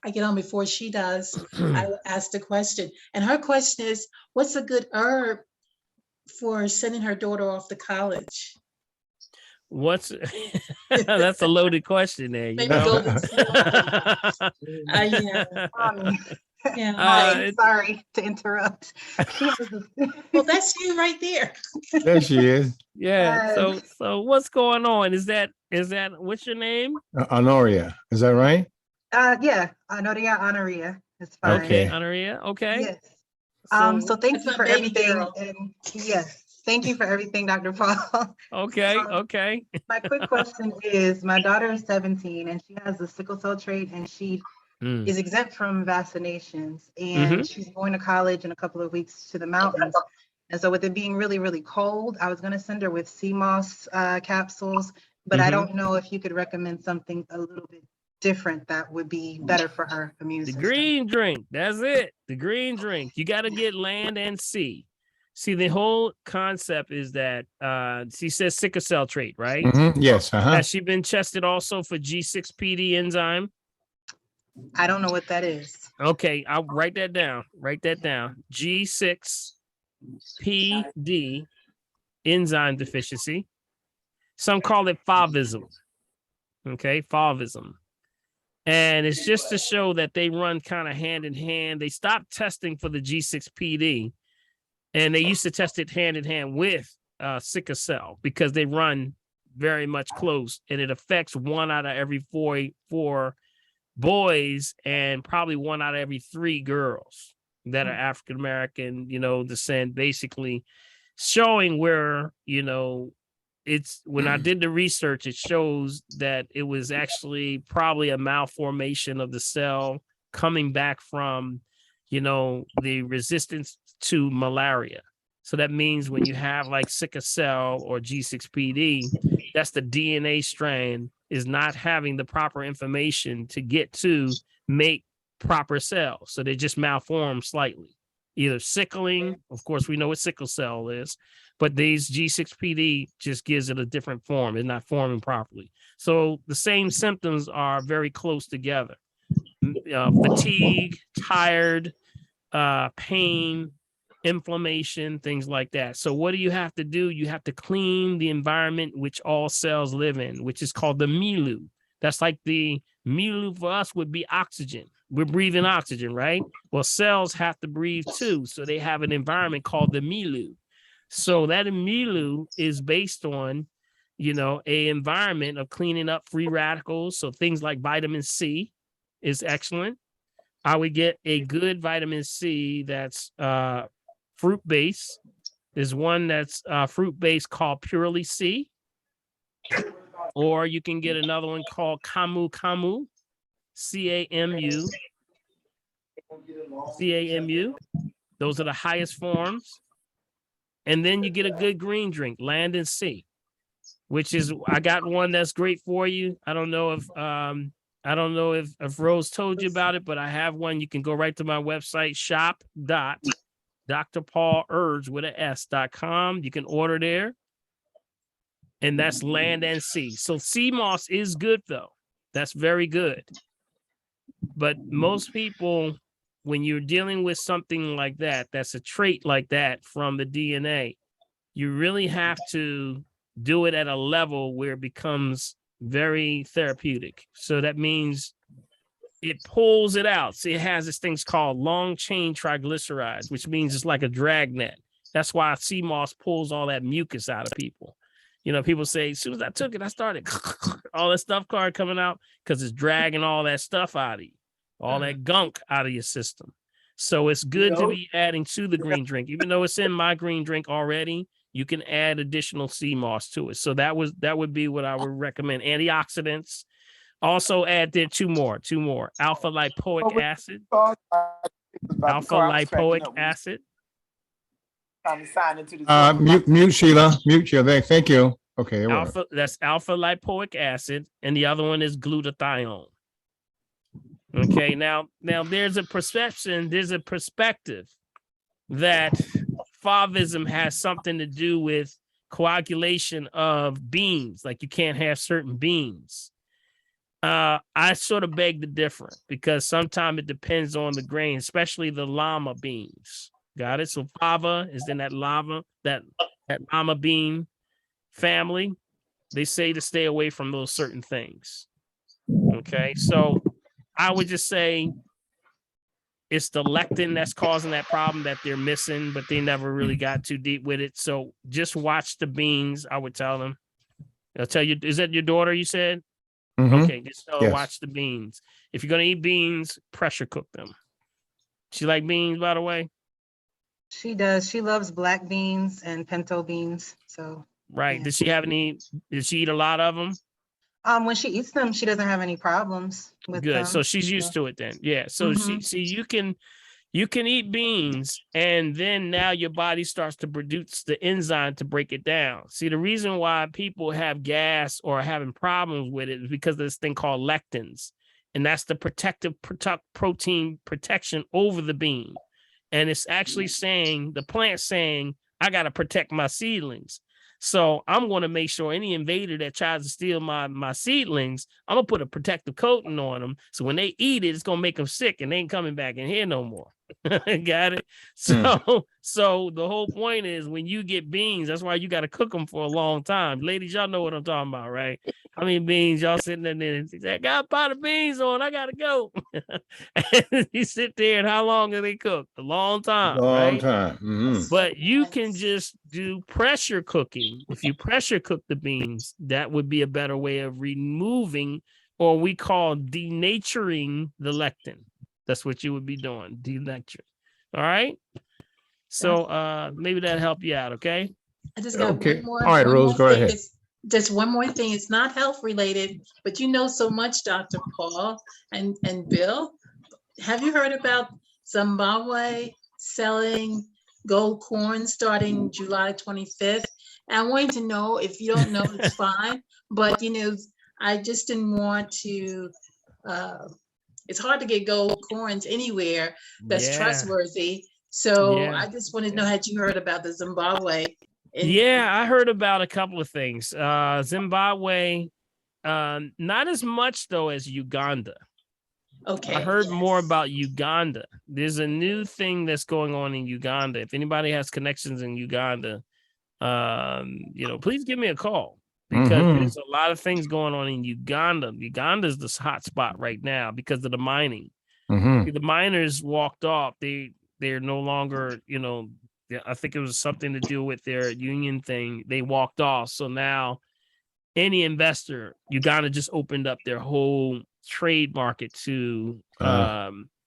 I get on before she does, I will ask the question. And her question is, what's a good herb for sending her daughter off to college? What's that's a loaded question there, you know. Hi, sorry to interrupt. Well, that's you right there. There she is. Yeah. So what's going on? Is that what's your name? Honoria. Is that right? Yeah, Honoria. It's fine. Okay, Honoria. Okay. Yes. So thank you for everything. And yes, thank you for everything, Dr. Paul. Okay. My quick question is, my daughter is 17 and she has the sickle cell trait, and she is exempt from vaccinations, and she's going to college in a couple of weeks to the mountains. And so with it being really, really cold, I was going to send her with sea moss capsules, but I don't know if you could recommend something a little bit different that would be better for her immune system. The green drink. That's it. The green drink. You got to get land and sea. See, the whole concept is that she says sickle cell trait, right? Yes. Has she been tested also for G6PD enzyme? I don't know what that is. Okay, I'll write that down. G6PD enzyme deficiency. Some call it favism. Okay, favism. And it's just to show that they run kind of hand in hand. They stopped testing for the G6PD, and they used to test it hand in hand with sickle cell because they run very much close, and it affects 1 out of every four boys and probably 1 out of every 3 girls that are African American, descent, basically showing where, it's when I did the research, it shows that it was actually probably a malformation of the cell coming back from, the resistance to malaria. So that means when you have like sickle cell or G6PD, that's the DNA strand is not having the proper information to get to make proper cells. So they just malform slightly, either sickling. Of course, we know what sickle cell is, but these G6PD just gives it a different form. It's not forming properly. So the same symptoms are very close together. Fatigue, tired, pain, inflammation, things like that. So what do you have to do? You have to clean the environment which all cells live in, which is called the milieu. That's like the milieu for us would be oxygen. We're breathing oxygen, right? Well, cells have to breathe too. So they have an environment called the milieu. So that milieu is based on, a environment of cleaning up free radicals. So things like vitamin C is excellent. I would get a good vitamin C that's fruit-based. There's one that's fruit-based called Purely C. Or you can get another one called Camu, C-A-M-U. C-A-M-U. Those are the highest forms. And then you get a good green drink, Land and Sea, which is, I got one that's great for you. I don't know if Rose told you about it, but I have one. You can go right to my website, shop.healthythyself, Dr. Paul Herbs with an S.com. You can order there. And that's land and sea. So sea moss is good though. That's very good. But most people, when you're dealing with something like that, that's a trait like that from the DNA, you really have to do it at a level where it becomes very therapeutic. So that means it pulls it out. See, it has this things called long chain triglycerides, which means it's like a dragnet. That's why sea moss pulls all that mucus out of people. You know, people say, as soon as I took it, I started all that stuff card coming out because it's dragging all that stuff out of you, all that gunk out of your system. So it's good to be adding to the green drink. Even though it's in my green drink already, you can add additional sea moss to it. So that would be what I would recommend. Antioxidants. Also add there two more. Alpha lipoic acid. Alpha lipoic acid. Trying to sign into this. Mute Sheila. Thank you. Okay. That's alpha lipoic acid, and the other one is glutathione. Okay. Now there's a perception, there's a perspective that Fauvism has something to do with coagulation of beans, like you can't have certain beans. I sort of beg to differ because sometimes it depends on the grain, especially the llama beans. Got it? So fava is in that llama bean family. They say to stay away from those certain things. Okay, so I would just say it's the lectin that's causing that problem that they're missing, but they never really got too deep with it. So just watch the beans. I would tell them. I'll tell you, is that your daughter you said? Mm-hmm. Okay, just watch the beans. If you're going to eat beans, pressure cook them. She like beans, by the way? She does. She loves black beans and pinto beans. So right. Yeah. Did she eat a lot of them? When she eats them, she doesn't have any problems with them. Good. So she's used to it then. Yeah. So you can eat beans, and then now your body starts to produce the enzyme to break it down. See, the reason why people have gas or are having problems with it is because of this thing called lectins, and that's the protein protection over the bean. And it's actually saying, the plant saying, I got to protect my seedlings. So I'm going to make sure any invader that tries to steal my seedlings, I'm going to put a protective coating on them. So when they eat it, it's going to make them sick and they ain't coming back in here no more. Got it? So the whole point is when you get beans, that's why you got to cook them for a long time. Ladies, y'all know what I'm talking about, right? How many beans y'all sitting in there and say, I got a pot of beans on, I got to go. And you sit there and how long do they cook? A long time, right? Time. Mm-hmm. But you can just do pressure cooking. If you pressure cook the beans, that would be a better way of removing, or we call denaturing the lectin. That's what you would be doing, denaturing. All right. So maybe that'll help you out. Okay. I just got one more. All right, Rose, go ahead. Just one more thing. It's not health related, but you know so much, Dr. Paul and Bill. Have you heard about Zimbabwe selling gold corn starting July 25th? And I wanted to know, if you don't know, it's fine. But, I just didn't want to, it's hard to get gold corns anywhere that's trustworthy. So I just wanted to know, had you heard about the Zimbabwe? I heard about a couple of things. Zimbabwe, not as much though as Uganda. Okay. I heard more about Uganda. There's a new thing that's going on in Uganda. If anybody has connections in Uganda, please give me a call, because there's a lot of things going on in Uganda. Uganda is the hot spot right now because of the mining. The miners walked off. They're no longer, I think it was something to do with their union thing. They walked off. So now any investor, Uganda just opened up their whole trade market to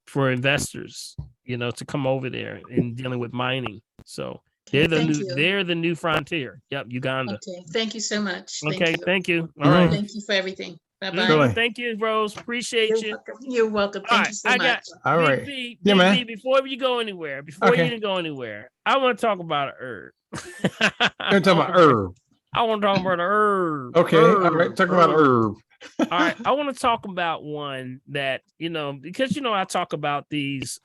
for investors, to come over there and dealing with mining. So they're the new frontier. Yep, Uganda. Okay, thank you so much. Thank you. All right. Thank you for everything. Bye-bye. Thank you, Rose. Appreciate you. You're welcome. Thank you so much. All right. Man. Before you go anywhere, I want to talk about an herb. You're talking about herb. I want to talk about an herb. Okay. All right. Talk about herb. All right. I want to talk about one that, because, I talk about these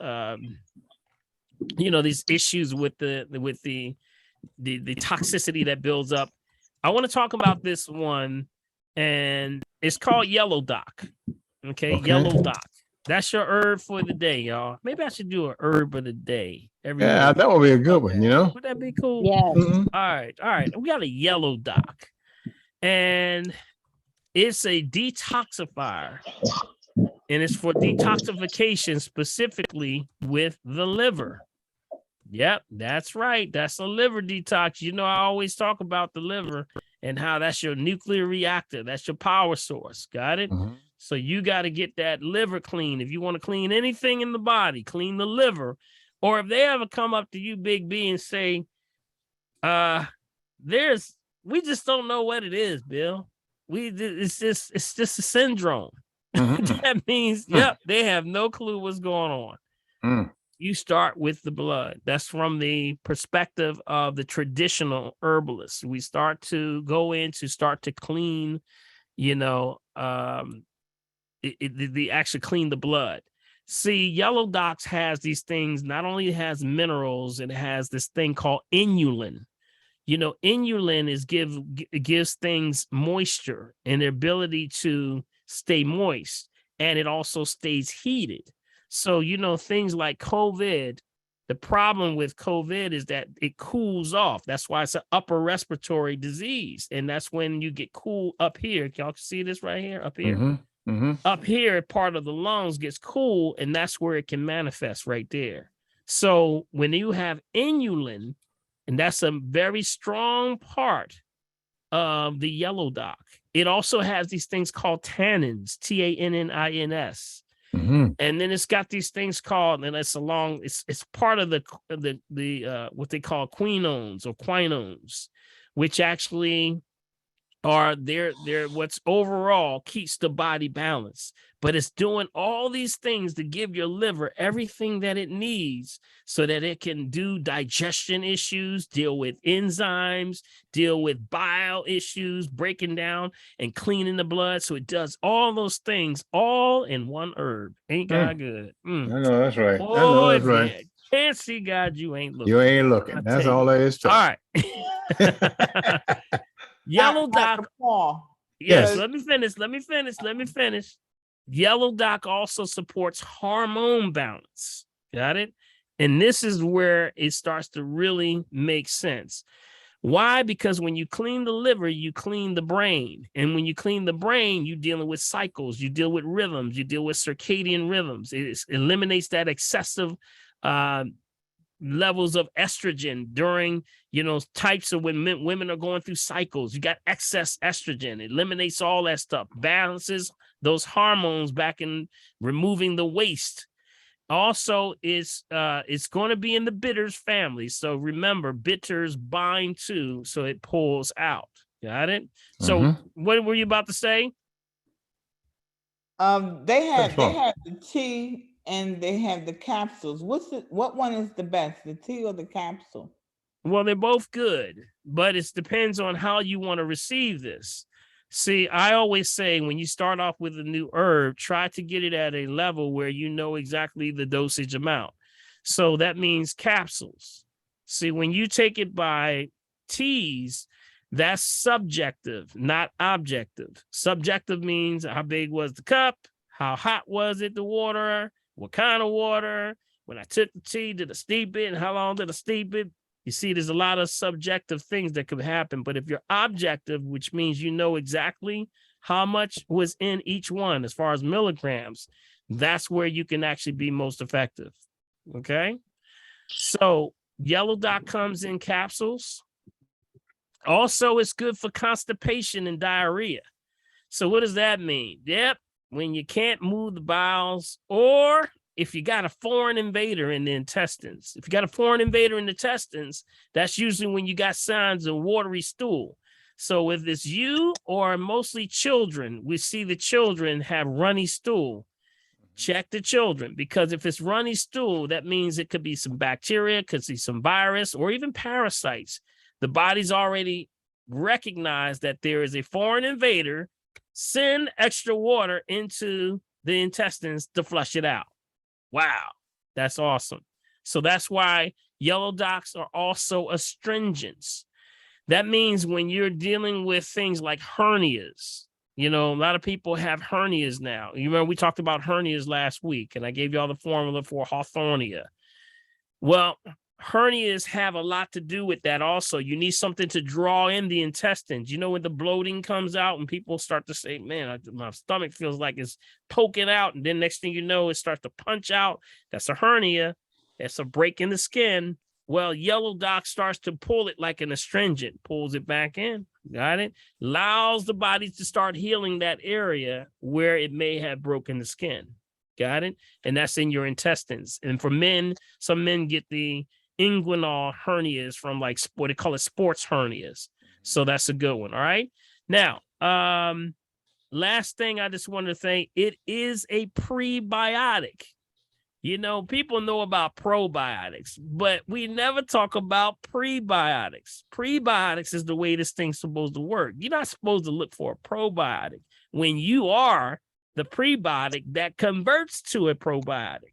these issues with the toxicity that builds up. I want to talk about this one, and it's called Yellow Dock. Okay, Yellow Dock. That's your herb for the day, y'all. Maybe I should do a herb of the day every day. That would be a good one, Would that be cool? Yes. All right. We got a Yellow Dock, and it's a detoxifier, and it's for detoxification specifically with the liver. Yep, that's right. That's a liver detox. I always talk about the liver and how that's your nuclear reactor. That's your power source. Got it? So you got to get that liver clean. If you want to clean anything in the body, clean the liver. Or if they ever come up to you, Big B, and say, we just don't know what it is, Bill. It's just a syndrome. That means, they have no clue what's going on. You start with the blood. That's from the perspective of the traditional herbalists. We start to go in to start to clean, they actually clean the blood. See, Yellow Docs has these things. Not only has minerals, it has this thing called inulin. Inulin gives things moisture and their ability to stay moist, and it also stays heated. So, things like COVID, the problem with COVID is that it cools off. That's why it's an upper respiratory disease. And that's when you get cool up here. Y'all see this right here, up here? Up here, part of the lungs gets cool, and that's where it can manifest right there. So when you have inulin, and that's a very strong part of the Yellow Dock, it also has these things called tannins, tannins. And then it's got these things called, and it's part of the what they call quinones or quinones, which actually are they're what's overall keeps the body balanced. But it's doing all these things to give your liver everything that it needs so that it can do digestion issues, deal with enzymes, deal with bile issues, breaking down and cleaning the blood. So it does all those things all in one herb. Ain't God good? I know that's right. Boy, I know that's right. Man, can't see God, you ain't looking. You ain't looking. That's all there is to it. All right. Yellow Dock. Yes, let me finish. Yellow Dock also supports hormone balance. Got it? And this is where it starts to really make sense. Why? Because when you clean the liver, you clean the brain. And when you clean the brain, you're dealing with cycles, you deal with rhythms, you deal with circadian rhythms. It eliminates that excessive levels of estrogen during, types of when women are going through cycles. You got excess estrogen. It eliminates all that stuff, balances those hormones back in, removing the waste. Also, it's going to be in the bitters family. So remember, bitters bind to, so it pulls out. Got it? So what were you about to say? They have the tea and they have the capsules. What one is the best, the tea or the capsule? Well, they're both good, but it depends on how you want to receive this. See, I always say when you start off with a new herb, try to get it at a level where you know exactly the dosage amount. So that means capsules. See, when you take it by teas, that's subjective, not objective. Subjective means how big was the cup? How hot was it, the water? What kind of water? When I took the tea, did I steep it? And how long did I steep it? You see, there's a lot of subjective things that could happen. But if you're objective, which means you know exactly how much was in each one as far as milligrams, that's where you can actually be most effective. Okay? So Yellow Dock comes in capsules. Also, it's good for constipation and diarrhea. So what does that mean? Yep, when you can't move the bowels, or if you got a foreign invader in the intestines. If you got a foreign invader in the intestines, that's usually when you got signs of watery stool. So if it's you or mostly children, we see the children have runny stool. Check the children, because if it's runny stool, that means it could be some bacteria, could be some virus, or even parasites. The body's already recognized that there is a foreign invader. Send extra water into the intestines to flush it out. Wow, that's awesome. So that's why yellow dots are also astringents. That means when you're dealing with things like hernias, a lot of people have hernias now. You remember we talked about hernias last week, and I gave you all the formula for Hawthornia. Well, hernias have a lot to do with that also. You need something to draw in the intestines. When the bloating comes out and people start to say, man, my stomach feels like it's poking out. And then next thing you know, it starts to punch out. That's a hernia. That's a break in the skin. Well, yellow dock starts to pull it like an astringent, pulls it back in. Got it? Allows the body to start healing that area where it may have broken the skin. Got it? And that's in your intestines. And for men, some men get the inguinal hernias from like what they call it sports hernias. So that's a good one. All right. Now, last thing I just wanted to say, it is a prebiotic. People know about probiotics, but we never talk about prebiotics. Prebiotics is the way this thing's supposed to work. You're not supposed to look for a probiotic when you are the prebiotic that converts to a probiotic.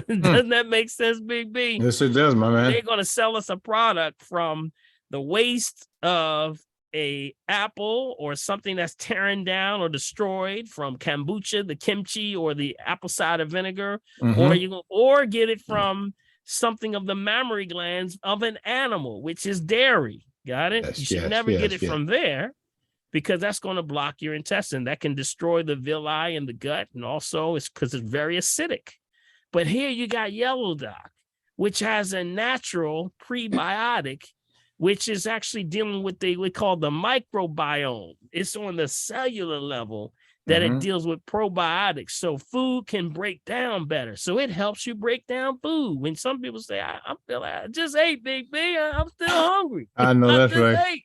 Doesn't that make sense, Big B? Yes, it does, my man. They're going to sell us a product from the waste of a apple or something that's tearing down or destroyed, from kombucha, the kimchi, or the apple cider vinegar, or get it from something of the mammary glands of an animal, which is dairy. Got it? You should never get it from there, because that's going to block your intestine. That can destroy the villi and the gut, and also it's because it's very acidic. But here you got yellow dock, which has a natural prebiotic, which is actually dealing with we call the microbiome. It's on the cellular level that it deals with probiotics. So food can break down better. So it helps you break down food. When some people say, I feel like I just ate, Big B, I'm still hungry. I know that's right.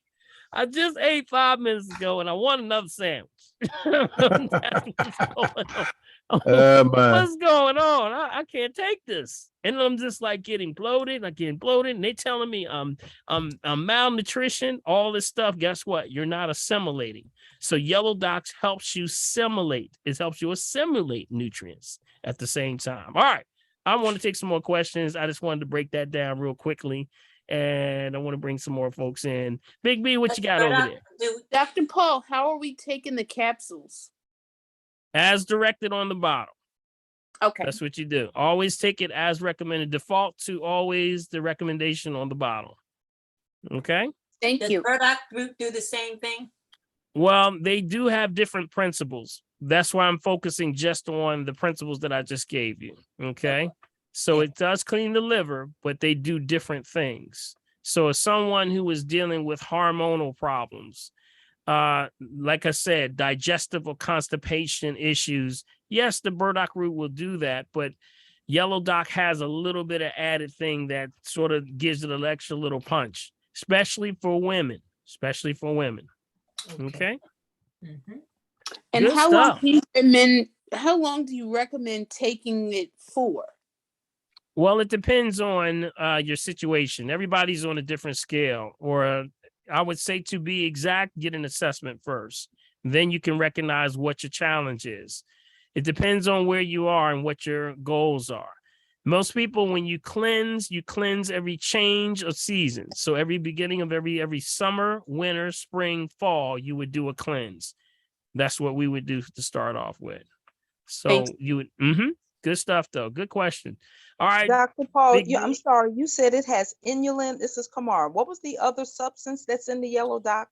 I just ate 5 minutes ago and I want another sandwich. What's going on? I can't take this. And I'm just like getting bloated. And they telling me I'm malnutrition, all this stuff. Guess what? You're not assimilating. So yellow docs helps you assimilate. It helps you assimilate nutrients at the same time. All right. I want to take some more questions. I just wanted to break that down real quickly. And I want to bring some more folks in. Big B, what you got over there? Dr. Paul, how are we taking the capsules? As directed on the bottle. Okay. That's what you do. Always take it as recommended. Default to always the recommendation on the bottle. Okay? Thank you. Does Burdock Group do the same thing? Well, they do have different principles. That's why I'm focusing just on the principles that I just gave you. Okay? So it does clean the liver, but they do different things. So as someone who is dealing with hormonal problems, like I said, digestive or constipation issues, yes, the burdock root will do that, but yellow dock has a little bit of added thing that sort of gives it an extra little punch, especially for women. Okay. Mm-hmm. And how long do you recommend taking it for? Well, it depends on your situation. Everybody's on a different scale, or I would say, to be exact, get an assessment first. Then you can recognize what your challenge is. It depends on where you are and what your goals are. Most people, when you cleanse every change of season. So every beginning of every summer, winter, spring, fall, you would do a cleanse. That's what we would do to start off with. So Thanks. you would, good stuff though. Good question. All right. Dr. Paul, I'm sorry, you said it has inulin. This is Kamar. What was the other substance that's in the yellow dock?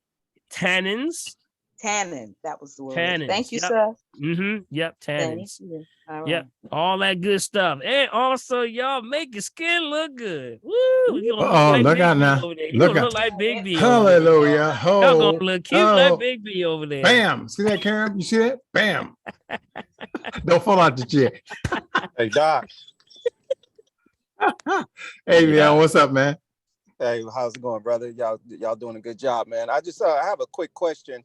Tannins. Tannin. That was the word. Tannins. Thank you, Yep. sir. Yep. Tannins. All right. Yep. All that good stuff. And also, y'all make your skin look good. Woo! Look out now. Look out. Look like Big B. Hallelujah. Y'all gonna look cute like Big B over there. Bam. See that, Karen? You see that? Bam. Don't fall out the chair. Hey, Doc. Hey, Leon, what's up, man? Hey, how's it going, brother? Y'all doing a good job, man. I just I have a quick question.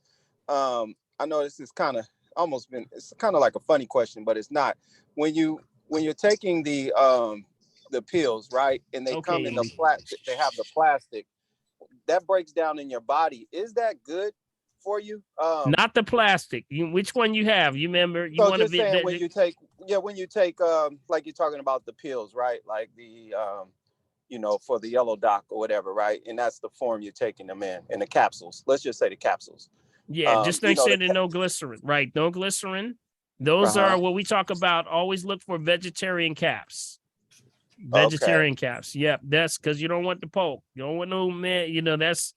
I know this is kind of it's kind of like a funny question, but it's not. When you're taking the pills, right? And they come in the plastic, they have the plastic that breaks down in your body. Is that good for you? Not the plastic. Which one you have? You remember? You so want to be saying when you take, when you take like you're talking about the pills, right? Like the for the yellow doc or whatever, right? And that's the form you're taking them in the capsules. Let's just say the capsules. Yeah, just make sure there's no glycerin, right? No glycerin. Those are what we talk about. Always look for vegetarian caps. Vegetarian caps. Yep, that's because you don't want the poke. You don't want no man. That's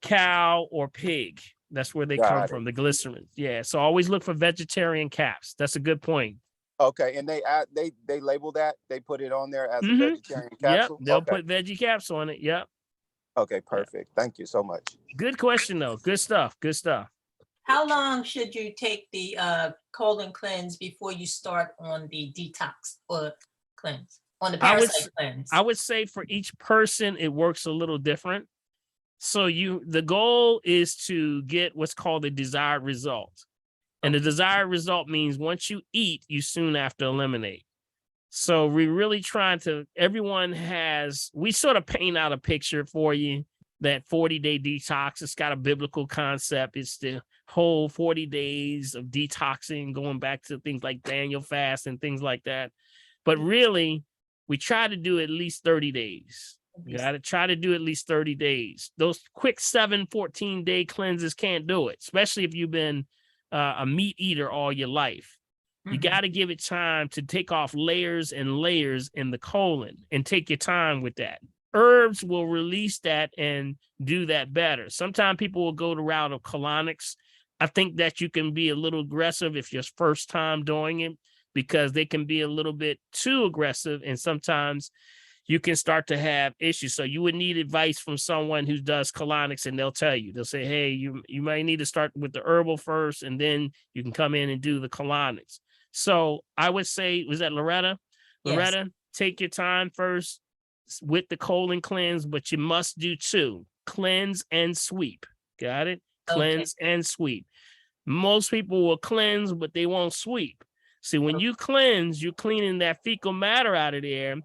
cow or pig. That's where they come from. The glycerin. Yeah, so always look for vegetarian caps. That's a good point. Okay, and they label that. They put it on there as a vegetarian capsule. Yep, they'll put veggie caps on it. Yep. Okay, perfect. Thank you so much. Good question, though. Good stuff. Good stuff. How long should you take the colon cleanse before you start on the detox or cleanse? On the parasite cleanse? I would say for each person, it works a little different. So the goal is to get what's called a desired result. And the desired result means once you eat, you soon have to eliminate. So we're really trying to, we sort of paint out a picture for you that 40-day detox. It's got a biblical concept. It's the whole 40 days of detoxing, going back to things like Daniel fast and things like that. But really, we try to do at least 30 days. You got to try to do at least 30 days. Those quick 14-day cleanses can't do it, especially if you've been a meat eater all your life. You got to give it time to take off layers and layers in the colon and take your time with that. Herbs will release that and do that better. Sometimes people will go the route of colonics. I think that you can be a little aggressive if you're first time doing it, because they can be a little bit too aggressive, and sometimes you can start to have issues. So you would need advice from someone who does colonics, and they'll tell you, they'll say, hey, you might need to start with the herbal first, and then you can come in and do the colonics. So I would say, was that Loretta? Yes. Loretta, take your time first with the colon cleanse, but you must do 2, cleanse and sweep. Got it? Cleanse and sweep. Most people will cleanse, but they won't sweep. See, when you cleanse, you're cleaning that fecal matter out of there.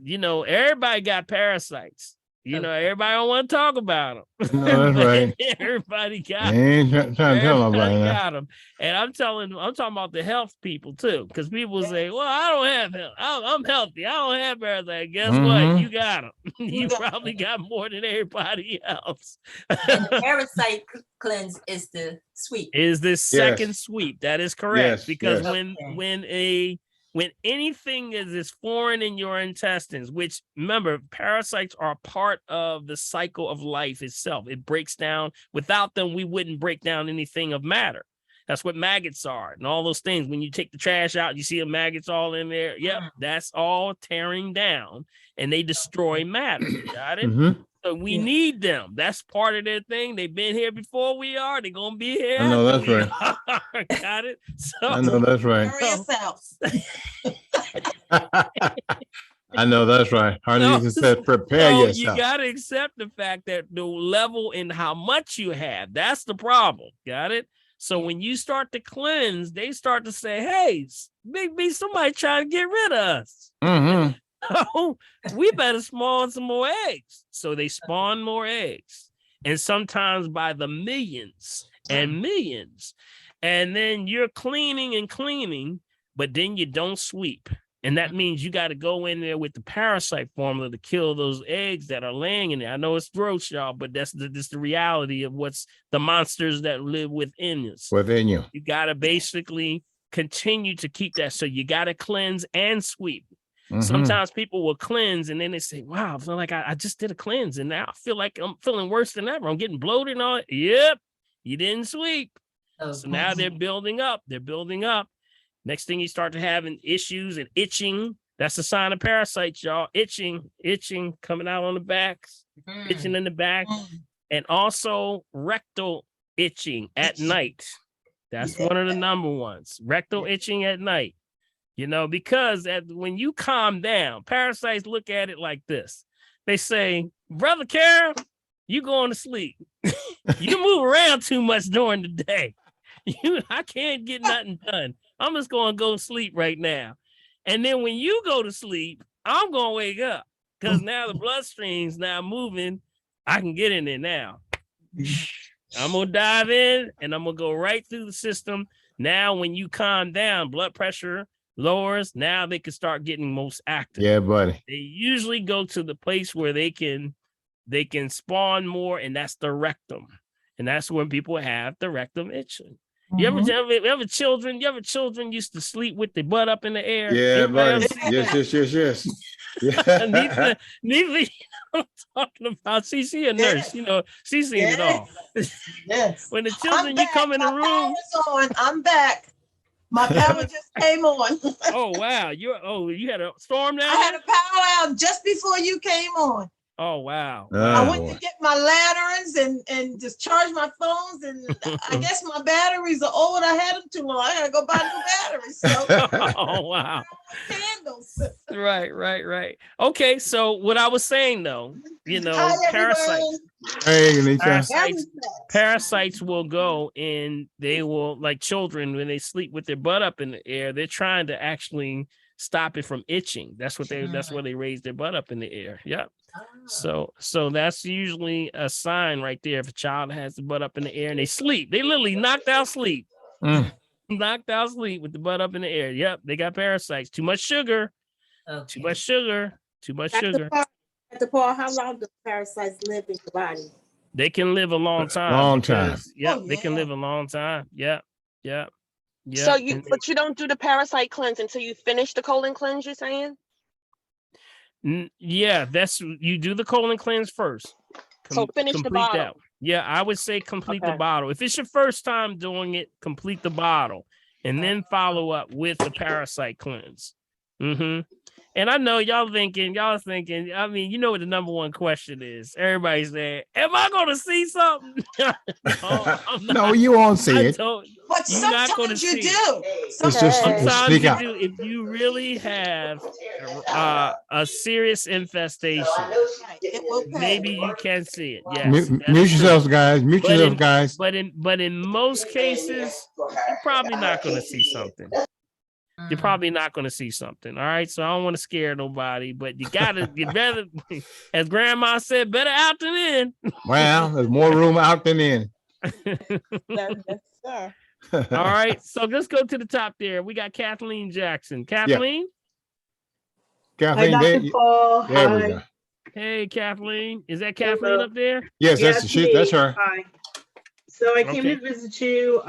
Everybody got parasites. Everybody don't want to talk about them. No, that's right. Everybody got I ain't trying to tell nobody that. got them. And I'm talking about the health people too, because people say, well, I don't have health. I'm healthy. I don't have parasites. Guess what? You got them. You probably got more than everybody else. And the parasite cleanse is the sweep. Is the second sweep. That is correct. Yes, because yes. when anything is foreign in your intestines, which remember, parasites are part of the cycle of life itself. It breaks down. Without them, we wouldn't break down anything of matter. That's what maggots are and all those things. When you take the trash out, you see the maggots all in there. Yep, that's all tearing down, and they destroy matter. Got it? So we need them. That's part of their thing. They've been here before we are. They're going to be here. I know that's right. Got it? So, I know that's right. Hurry yourself. I know that's right. Harley said, prepare yourself. You got to accept the fact that the level and how much you have, that's the problem. Got it? So when you start to cleanse, they start to say, hey, Big B, somebody trying to get rid of us. Oh, we better spawn some more eggs. So they spawn more eggs. And sometimes by the millions and millions. And then you're cleaning and cleaning, but then you don't sweep. And that means you got to go in there with the parasite formula to kill those eggs that are laying in there. I know it's gross, y'all, but that's the reality of what's the monsters that live within us. Within you. You got to basically continue to keep that. So you got to cleanse and sweep. Sometimes people will cleanse and then they say, wow, I feel like I just did a cleanse and now I feel like I'm feeling worse than ever. I'm getting bloated and all. Yep, you didn't sweep. So now they're building up. They're building up. Next thing you start to having issues and itching. That's a sign of parasites, y'all. Itching coming out on the backs, itching in the back, and also rectal itching at night. That's one of the number ones. Rectal itching at night. Because when you calm down, parasites look at it like this. They say, Brother Carol, you going to sleep. You move around too much during the day. I can't get nothing done. I'm just going to go sleep right now. And then when you go to sleep, I'm going to wake up because now the bloodstream's now moving. I can get in there now. I'm going to dive in and I'm going to go right through the system. Now, when you calm down, blood pressure lowers, now they can start getting most active. Yeah, buddy. They usually go to the place where they can spawn more, and that's the rectum. And that's when people have the rectum itching. You ever children used to sleep with their butt up in the air? Yeah, buddy. Yes. Yeah. Neither I'm talking about. She a nurse, she's seen it all. Yes. When the children, you come in the room. I'm back. My power just came on. Oh wow. You had a storm down I had a power out just before you came on. Oh wow. I went to get my lanterns and just charge my phones, and I guess my batteries are old. I had them too long. I gotta go buy new batteries. So. Oh wow. Candles. Right. Okay, so what I was saying though, parasites will go and they will, like children, when they sleep with their butt up in the air, they're trying to actually stop it from itching. That's why they raise their butt up in the air. Yep. So that's usually a sign right there. If a child has the butt up in the air and they sleep, they literally knocked out sleep. Knocked out sleep with the butt up in the air. Yep, they got parasites. Too much sugar. Okay. Too much sugar. Dr. Paul, how long do parasites live in your body? They can live a long time. Yep, they can live a long time. Yep. So but you don't do the parasite cleanse until you finish the colon cleanse, you're saying? Yeah, you do the colon cleanse first. So finish the bottle. That. Yeah, I would say complete the bottle. If it's your first time doing it, complete the bottle and then follow up with the parasite cleanse. And I know y'all thinking, I mean, you know what the number one question is. Everybody's saying, am I going to see something? No, you won't see it. But sometimes you do. Sometimes you do. If you really have a serious infestation, maybe you can see it. Yes. Mute yourselves, guys. Mute yourselves, guys. But in most cases, you're probably not going to see something. You're probably not going to see something. All right. So I don't want to scare nobody, but you better, as grandma said, better out than in. Well, there's more room out than in. All right. So let's go to the top there. We got Kathleen Jackson. Kathleen? Yeah. Kathleen, hi, Dr. Paul. There we go. Hey, Kathleen. Is that Kathleen up there? Yes, that's her. Hi. So I came to visit you.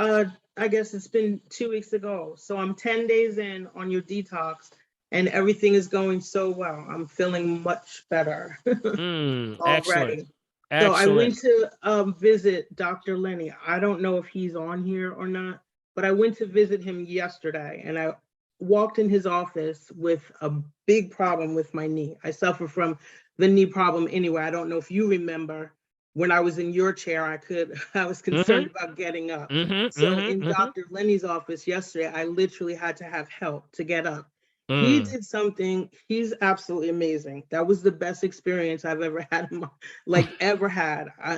I guess it's been 2 weeks ago. So I'm 10 days in on your detox and everything is going so well. I'm feeling much better already. Excellent. So I went to visit Dr. Lenny. I don't know if he's on here or not, but I went to visit him yesterday and I walked in his office with a big problem with my knee. I suffer from the knee problem anyway. I don't know if you remember. When I was in your chair, I was concerned about getting up. So in Dr. Lenny's office yesterday, I literally had to have help to get up. He did something, he's absolutely amazing. That was the best experience I've ever had,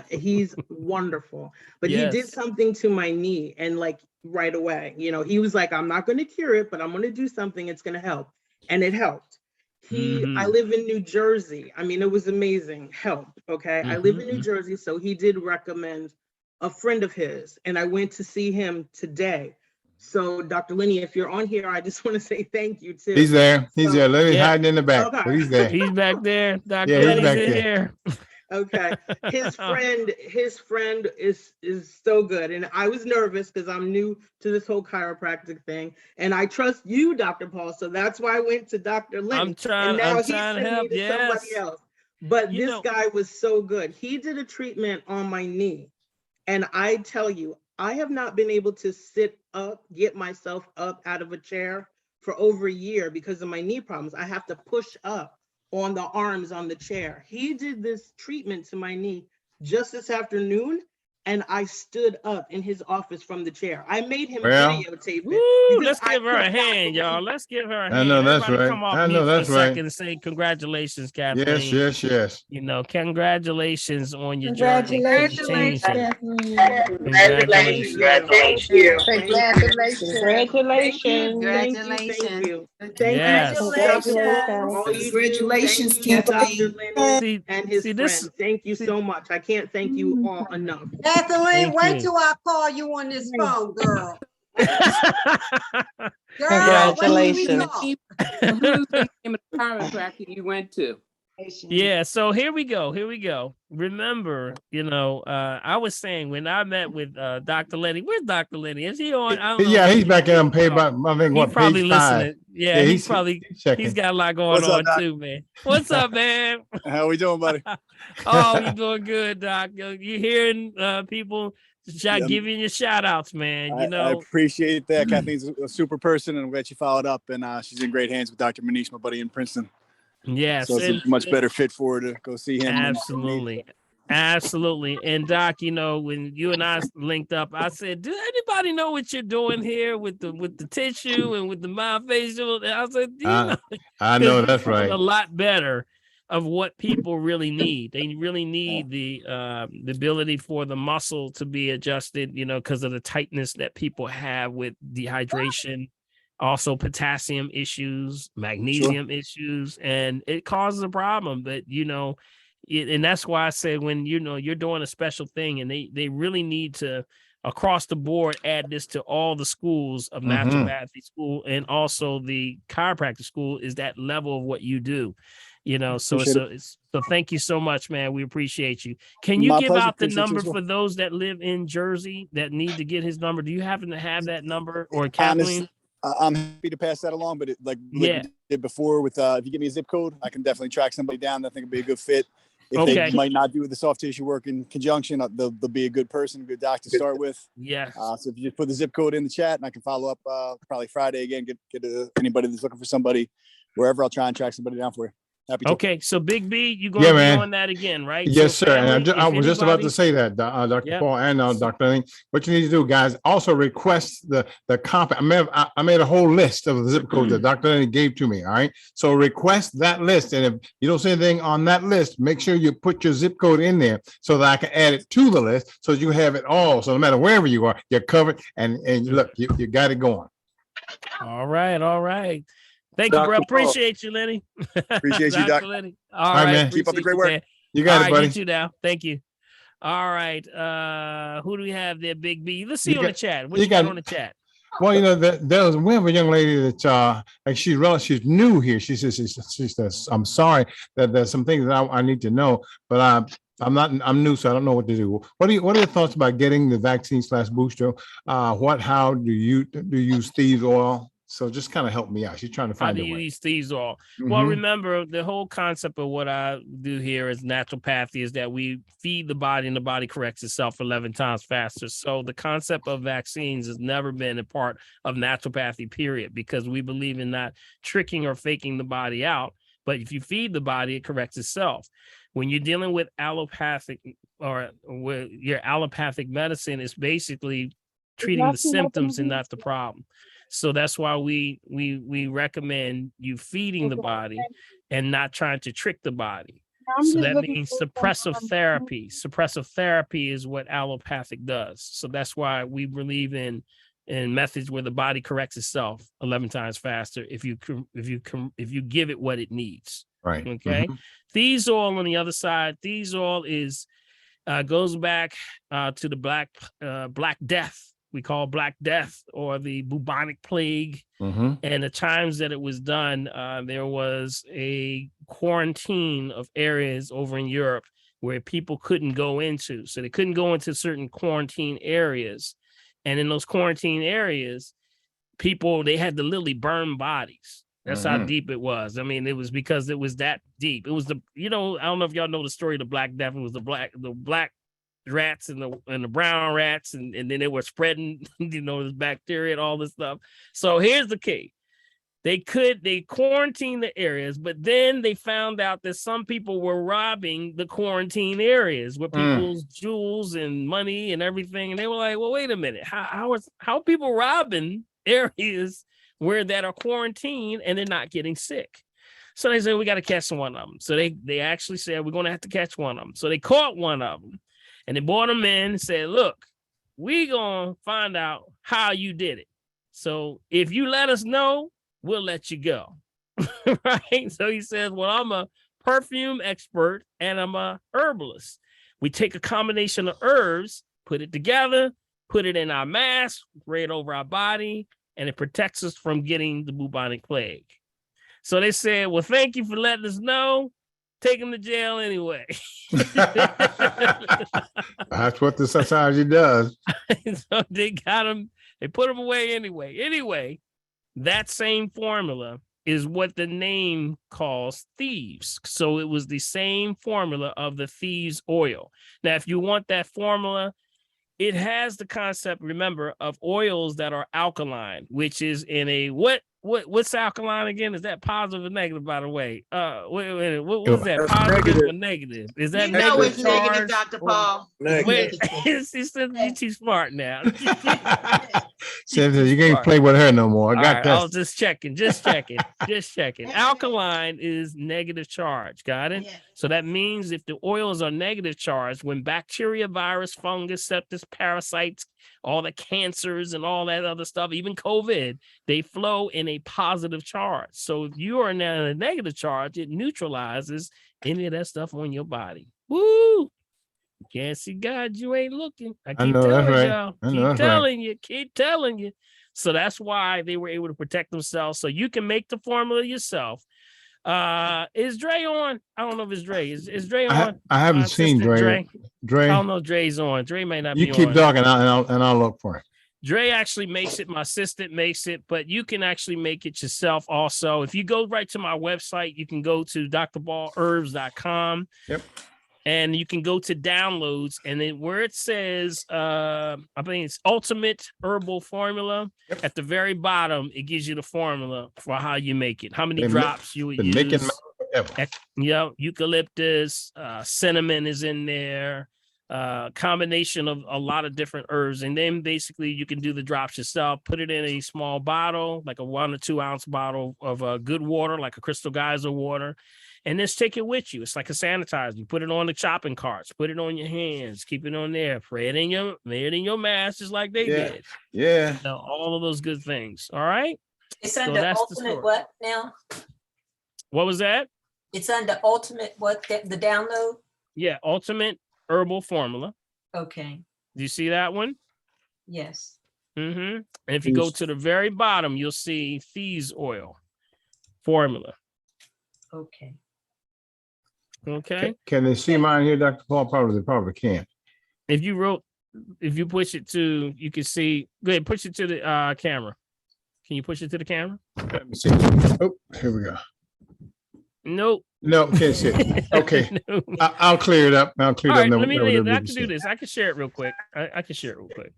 he's wonderful. But he did something to my knee and right away, he was like, I'm not gonna cure it, but I'm gonna do something, it's gonna help. And it helped. I live in New Jersey. I mean, it was amazing help. Okay. I live in New Jersey. So he did recommend a friend of his and I went to see him today. So Dr. Lenny, if you're on here, I just want to say thank you too. He's there. Lenny's hiding in the back. But he's there. He's back there. Dr. Lenny's back there. Okay. His friend is so good. And I was nervous because I'm new to this whole chiropractic thing. And I trust you, Dr. Paul. So that's why I went to Dr. Lenny. I'm trying to help. Somebody else. But this guy was so good. He did a treatment on my knee. And I tell you, I have not been able to sit up, get myself up out of a chair for over a year because of my knee problems. I have to push up on the arms on the chair. He did this treatment to my knee just this afternoon, and I stood up in his office from the chair. I made him videotape it. Let's give her a hand, y'all. Let's give her a hand. I know that's right. Come off I know that's for a right. second and say congratulations, Kathleen. Yes. Congratulations on your journey. Congratulations. Congratulations. Thank you. Congratulations, Kathleen. And his friend. Thank you so much. I can't thank you all enough. Kathleen, wait till I call you on this phone, girl. Congratulations. Who's the name of the chiropractor you went to? Yeah, so here we go. Remember, I was saying when I met with Dr. Lenny, where's Dr. Lenny? Is he on? I don't know. Yeah, he's back in page about, I think, He's what, probably page 5. listening. Yeah, he's checking. he's got a lot going What's up, on Doc? too, man. What's up, man? How we doing, buddy? Oh, you doing good, Doc. You hearing people giving you shout outs, man. I appreciate that. Kathleen's a super person, and I'm glad she followed up, and she's in great hands with Dr. Manish, my buddy in Princeton. Yes, so it's a much better fit for her to go see him. Absolutely. And Doc, when you and I linked up, I said, "Do anybody know what you're doing here with the tissue and with the myofascial?" And I said, I know that's right. A lot better of what people really need. They really need the ability for the muscle to be adjusted, because of the tightness that people have with dehydration. Also potassium issues, magnesium issues, and it causes a problem. But and that's why I said when you're doing a special thing, and they really need to across the board add this to all the schools of naturopathy school and also the chiropractic school is that level of what you do. So thank you so much, man. We appreciate you. Can you give out the number for those that live in Jersey that need to get his number? Do you happen to have that number, or Kathleen? I'm happy to pass that along, but like we did before with if you give me a zip code, I can definitely track somebody down that I think would be a good fit. If they might not do the soft tissue work in conjunction, they'll be a good person, a good doc to start with. Yeah. So if you just put the zip code in the chat, and I can follow up probably Friday again, get anybody that's looking for somebody wherever, I'll try and track somebody down for you. Happy to. Okay, so Big B, you're going to be on that again, right? Yes, so sir. family, And I was just about to say that, Dr. Paul and Dr. Lenny. What you need to do, guys, also request the comp. I made a whole list of the zip codes that Dr. Lenny gave to me. All right. So request that list. And if you don't see anything on that list, make sure you put your zip code in there so that I can add it to the list so you have it all. So no matter wherever you are, you're covered. And look, you got it going. All right. Thank you, bro. Appreciate you, Lenny. Appreciate you, Doc. Lenny. All right, man. Keep up the great work. Man. You got it, buddy. You too now. Thank you. All right. Who do we have there, Big B? Let's see on the chat. What you got on the chat? Well, we have a young lady that like she's new here. She says, I'm sorry that there's some things that I need to know, but I'm new, so I don't know what to do. What are your thoughts about getting the vaccine/booster? How do you use thieves oil? So just kind of help me out. She's trying to find a way. How do you use thieves oil? Well, remember, the whole concept of what I do here is naturopathy is that we feed the body and the body corrects itself 11 times faster. So the concept of vaccines has never been a part of naturopathy, period, because we believe in not tricking or faking the body out. But if you feed the body, it corrects itself. When you're dealing with allopathic or with your allopathic medicine, it's basically treating the symptoms and not the problem. So that's why we recommend you feeding the body and not trying to trick the body. So that means suppressive therapy. Suppressive therapy is what allopathic does. So that's why we believe in methods where the body corrects itself 11 times faster if you give it what it needs. Right. Okay. Thieves oil on the other side. Thieves oil is goes back to the Black Death. We call Black Death or the bubonic plague. And the times that it was done, there was a quarantine of areas over in Europe where people couldn't go into. So they couldn't go into certain quarantine areas. And in those quarantine areas, they had to literally burn bodies. That's how deep it was. I mean, it was because it was that deep. It was I don't know if y'all know the story of the Black Death. It was the black rats and the brown rats, and then they were spreading, this bacteria and all this stuff. So here's the key. They quarantined the areas, but then they found out that some people were robbing the quarantine areas with people's jewels and money and everything. And they were like, well, wait a minute. How are people robbing areas that are quarantined and they're not getting sick? So they said, we got to catch one of them. So they actually said, we're going to have to catch one of them. So they caught one of them. And they brought him in and said, look, we going to find out how you did it. So if you let us know, we'll let you go. Right? So he says, well, I'm a perfume expert and I'm a herbalist. We take a combination of herbs, put it together, put it in our mask, spray it over our body, and it protects us from getting the bubonic plague. So they said, well, thank you for letting us know. Take him to jail anyway. That's what the society does. So they got him, they put him away anyway. Anyway, that same formula is what the name calls thieves. So it was the same formula of the thieves oil. Now, if you want that formula, it has the concept, remember, of oils that are alkaline, which is in a what's alkaline again? Is that positive or negative, by the way? Wait, what was that? Positive or negative? Is that You know negative it's negative, charge? Dr. Paul. Wait, you're too smart now. Cynthia, you can't play with her no more. I All got right, that. I was just checking. Alkaline is negative charge. Got it? So that means if the oils are negative charged, when bacteria, virus, fungus, sepsis, parasites, all the cancers and all that other stuff, even COVID, they flow in a positive charge. So if you are now in a negative charge, it neutralizes any of that stuff on your body. Woo! Can't see God, you ain't looking. I keep telling y'all. Keep telling you. So that's why they were able to protect themselves. So you can make the formula yourself. Is Dre on? I don't know if it's Dre. Is Dre on? I haven't seen Dre. I don't know if Dre's on. Dre may not be on. You keep talking, and I'll look for it. Dre actually makes it. My assistant makes it, but you can actually make it yourself also. If you go right to my website, you can go to drballherbs.com. Yep. And you can go to downloads, and then where it says, I think it's Ultimate Herbal Formula. Yep. At the very bottom, it gives you the formula for how you make it, how many drops you would use. Eucalyptus, cinnamon is in there, combination of a lot of different herbs. And then basically you can do the drops yourself, put it in a small bottle, like a 1 or 2 ounce bottle of good water, like a Crystal Geyser water. And just take it with you. It's like a sanitizer. You put it on the chopping carts, put it on your hands, keep it on there, lay it in your mask, just like they did. Yeah. All of those good things. All right. It's under ultimate what now? What was that? It's under ultimate what? The download? Yeah, Ultimate Herbal Formula. Okay. Do you see that one? Yes. Mm-hmm. And if you go to the very bottom, you'll see Thieves Oil Formula. Okay. Okay. Can they see mine here, Dr. Paul? Probably can't. If you push it to, you can see. Go ahead, push it to the camera. Can you push it to the camera? Let me see. Oh, here we go. Nope. No, can't see it. Okay. No. I'll clear it up. I'll clear it up. Let me I can do this. I can share it real quick. I can share it real quick.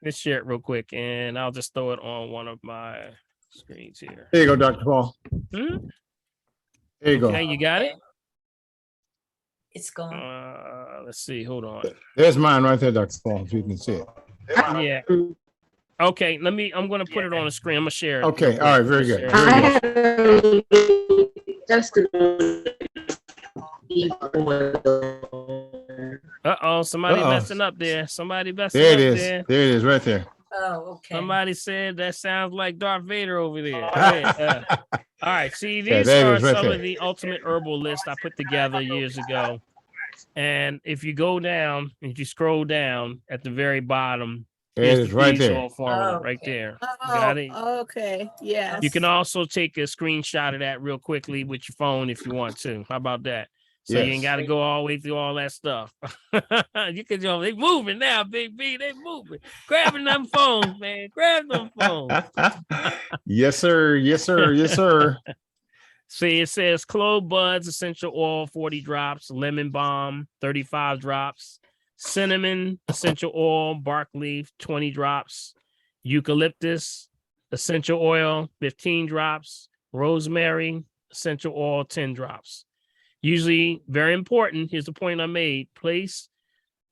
Let's share it real quick, and I'll just throw it on one of my screens here. There you go, Dr. Paul. Hmm? There you go. Okay, you got it? It's gone. Let's see. Hold on. There's mine right there, Dr. Paul, if you can see it. Yeah. Okay, I'm going to put it on the screen. I'm going to share it. Okay, all right, very good. Uh-oh, somebody messing up there. Somebody messing there up it is. there. There it is, right there. Oh, okay. Somebody said that sounds like Darth Vader over there. All right, see, these are right some there. of the ultimate herbal lists I put together years ago. And if you go down, if you scroll down at the very bottom, it is right there. Formula right there. Got it? Okay. Yes. You can also take a screenshot of that real quickly with your phone if you want to. How about that? So you ain't got to go all the way through all that stuff. You can they moving now, Big B. They moving. Grabbing them phones, man. Grab them phones. Yes, sir. Yes, sir. Yes, sir. See, it says clove buds, essential oil, 40 drops, lemon balm, 35 drops, cinnamon, essential oil, bark leaf, 20 drops, eucalyptus, essential oil, 15 drops, rosemary, essential oil, 10 drops. Usually, very important, here's the point I made, place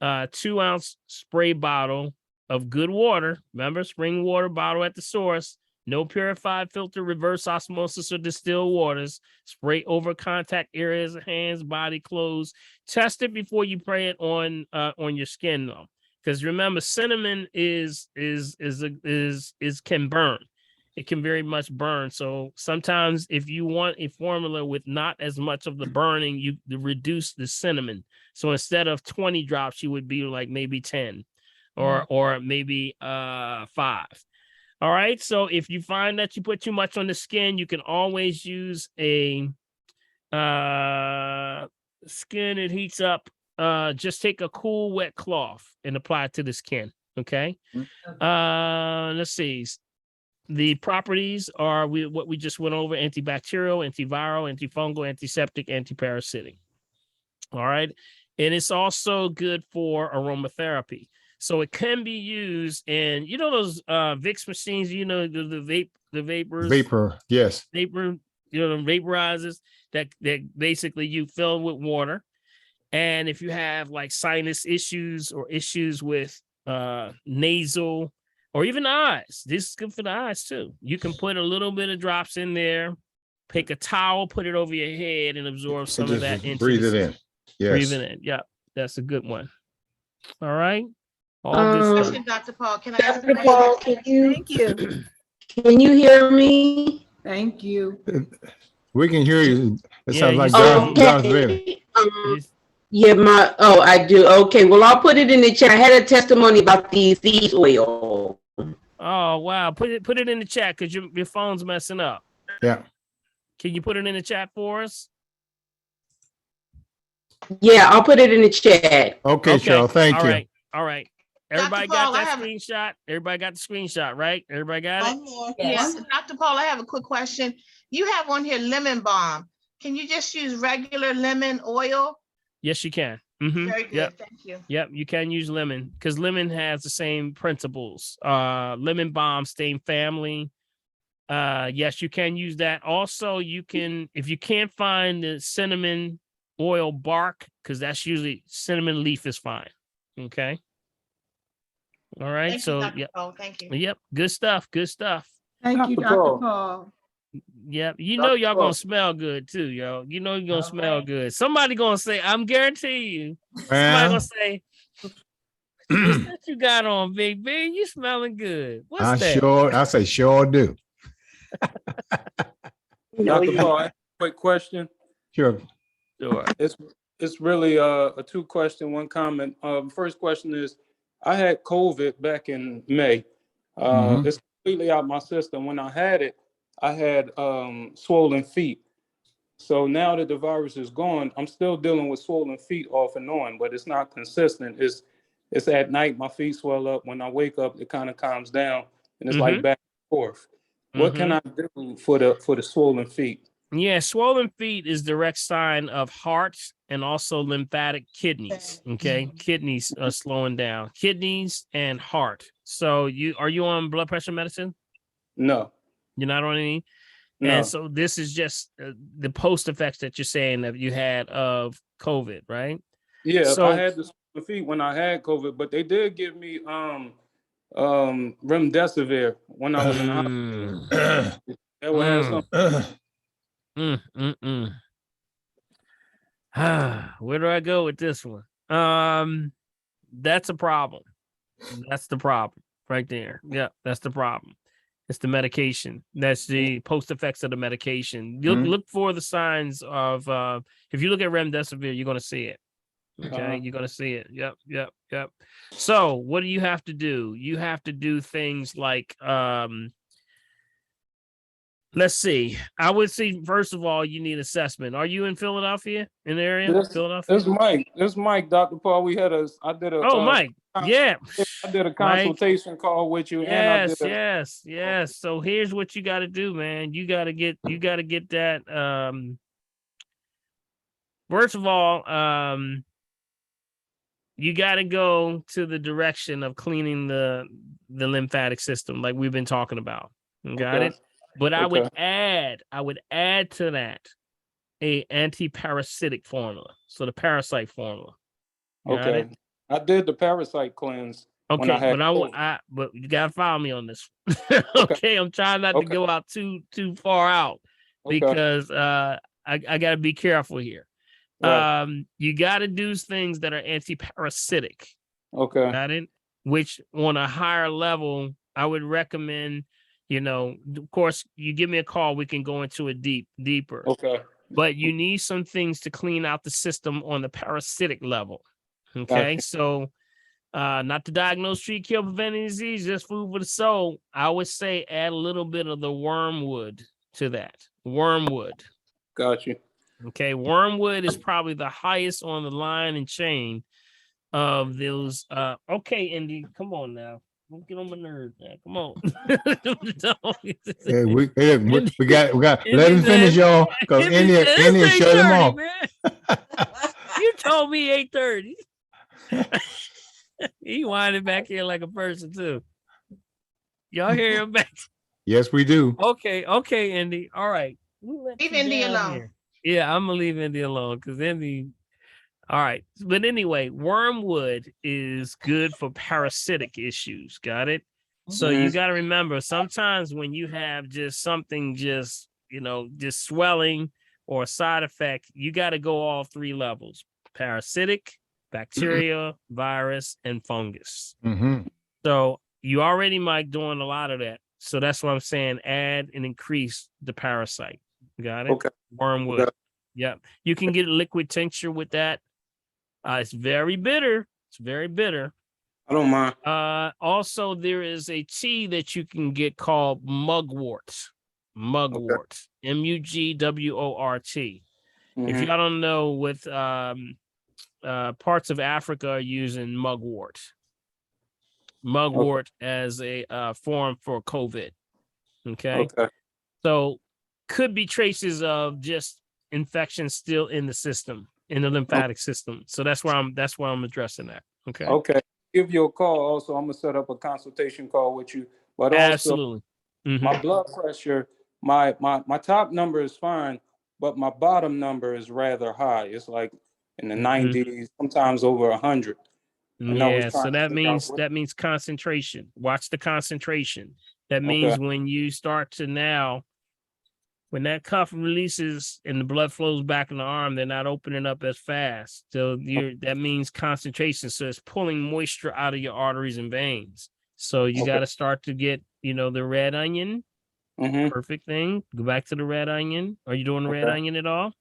a 2-ounce spray bottle of good water, remember, spring water bottle at the source, no purified filter, reverse osmosis, or distilled waters, spray over contact areas of hands, body, clothes, test it before you spray it on your skin, though, because remember, cinnamon can burn. It can very much burn. So sometimes if you want a formula with not as much of the burning, you reduce the cinnamon. So instead of 20 drops, you would be like maybe 10 or maybe 5. All right. So if you find that you put too much on the skin, you can always use a skin it heats up. Just take a cool wet cloth and apply it to the skin. Okay. Let's see. The properties are what we just went over: antibacterial, antiviral, antifungal, antiseptic, antiparasitic. All right. And it's also good for aromatherapy. So it can be used in, those Vicks machines, the vapors. Vapor, yes. Vapor, the vaporizers that basically you fill with water. And if you have like sinus issues or issues with nasal or even eyes, this is good for the eyes too. You can put a little bit of drops in there, pick a towel, put it over your head and absorb some of that into breathe it in. Yes. Breathe it in. Yeah, that's a good one. All right. All good stuff. Question, Dr. Paul. Can I ask Dr. Paul, Thank you. Can you hear me? Thank you. We can hear you. It Yeah, sounds like you Darth Vader. Yeah, I do. Okay, well, I'll put it in the chat. I had a testimony about these seed oil. Oh wow! Put it in the chat because your phone's messing up. Yeah. Can you put it in the chat for us? Yeah, I'll put it in the chat. Okay, Cheryl. Thank you. All right. Everybody got that screenshot? Everybody got the screenshot, right? Everybody got it? Yes. Dr. Paul, I have a quick question. You have on here lemon balm. Can you just use regular lemon oil? Yes, you can. Very good. Yep. Thank you. Yep, you can use lemon because lemon has the same principles. Lemon balm, stain family. Yes, you can use that. Also, you can, if you can't find the cinnamon oil bark, because that's usually cinnamon leaf is fine. Okay. All right. Thank So you, Dr. yep. Paul. Thank you. Yep. Good stuff. Good stuff. Thank you, Dr. Paul. Yep. You know y'all gonna smell good too, yo. You know you're gonna smell good. Somebody gonna say, I'm guarantee you, somebody gonna say, what's that you got on, Big B? You smelling good. What's that? I say sure do. Dr. Paul, I have a quick question. Sure. It's really a two question, one comment. First question is, I had COVID back in May. It's completely out my system. When I had it, I had swollen feet. So now that the virus is gone, I'm still dealing with swollen feet off and on, but it's not consistent. It's at night, my feet swell up. When I wake up, it kind of calms down, and it's like back and forth. What can I do for the swollen feet? Yeah, swollen feet is direct sign of heart and also lymphatic kidneys. Okay, kidneys are slowing down. Kidneys and heart. So are you on blood pressure medicine? No. You're not on any? No. And so this is just the post effects that you're saying that you had of COVID, right? Yeah, so, I had the swollen feet when I had COVID, but they did give me remdesivir when I was in the hospital. That would have something. Where do I go with this one? That's a problem. That's the problem right there. Yeah, that's the problem. It's the medication. That's the post effects of the medication. Look for the signs of if you look at remdesivir, you're going to see it. Okay, you're going to see it. Yep. So what do you have to do? You have to do things like let's see. I would say, first of all, you need assessment. Are you in Philadelphia, in the area? Philadelphia? This Mike, Dr. Paul. I did a Mike. Yeah. I did a consultation call with you. Yes. So here's what you got to do, man. You got to get that. First of all, you got to go to the direction of cleaning the lymphatic system, like we've been talking about. Got it? But I would add to that a anti-parasitic formula. So the parasite formula. Got it? I did the parasite cleanse. Okay, but you gotta follow me on this. Okay, I'm trying not to go out too far out because I gotta be careful here. Right. You gotta do things that are anti-parasitic. Okay. Got it? Which on a higher level, I would recommend. Of course, you give me a call, we can go into it deeper. Okay. But you need some things to clean out the system on the parasitic level. Okay. So Not to diagnose, treat, kill, prevent any disease, just food for the soul. I would say add a little bit of the wormwood to that. Wormwood. Got you. Okay, wormwood is probably the highest on the line and chain of those. Okay, Indy, come on now. Don't get on my nerves now. Come on. Hey, we got let him finish, y'all. Because Indy shut him off. You told me 8:30. He winded back here like a person too. Y'all hear him back? Yes, we do. Okay, Indy. All right. Leave Indy alone. Here. Yeah, I'm gonna leave Indy alone because Indy. All right, but anyway, wormwood is good for parasitic issues. Got it? So you got to remember, sometimes when you have just something, just swelling or a side effect, you got to go all three levels: parasitic, bacteria, virus, and fungus. So you already, Mike, doing a lot of that. So that's what I'm saying. Add and increase the parasite. Got it? Okay. Wormwood. Okay. Yep. You can get a liquid tincture with that. It's very bitter. It's very bitter. I don't mind. Also, there is a tea that you can get called mugwort. Mugwort. Okay. Mugwort. If y'all don't know what parts of Africa are using mugwort. Mugwort as a form for COVID. Okay. So could be traces of just infection still in the system, in the lymphatic system. So that's why I'm addressing that. Okay. Okay. Give you a call. Also, I'm gonna set up a consultation call with you. But also, absolutely. My blood pressure, my top number is fine, but my bottom number is rather high. It's like in the 90s, sometimes over 100. Yeah, so that means concentration. Watch the concentration. That means when you start to when that cuff releases and the blood flows back in the arm, they're not opening up as fast. So that means concentration. So it's pulling moisture out of your arteries and veins. So you got to start to get, the red onion. Perfect thing. Go back to the red onion. Are you doing the red onion at all?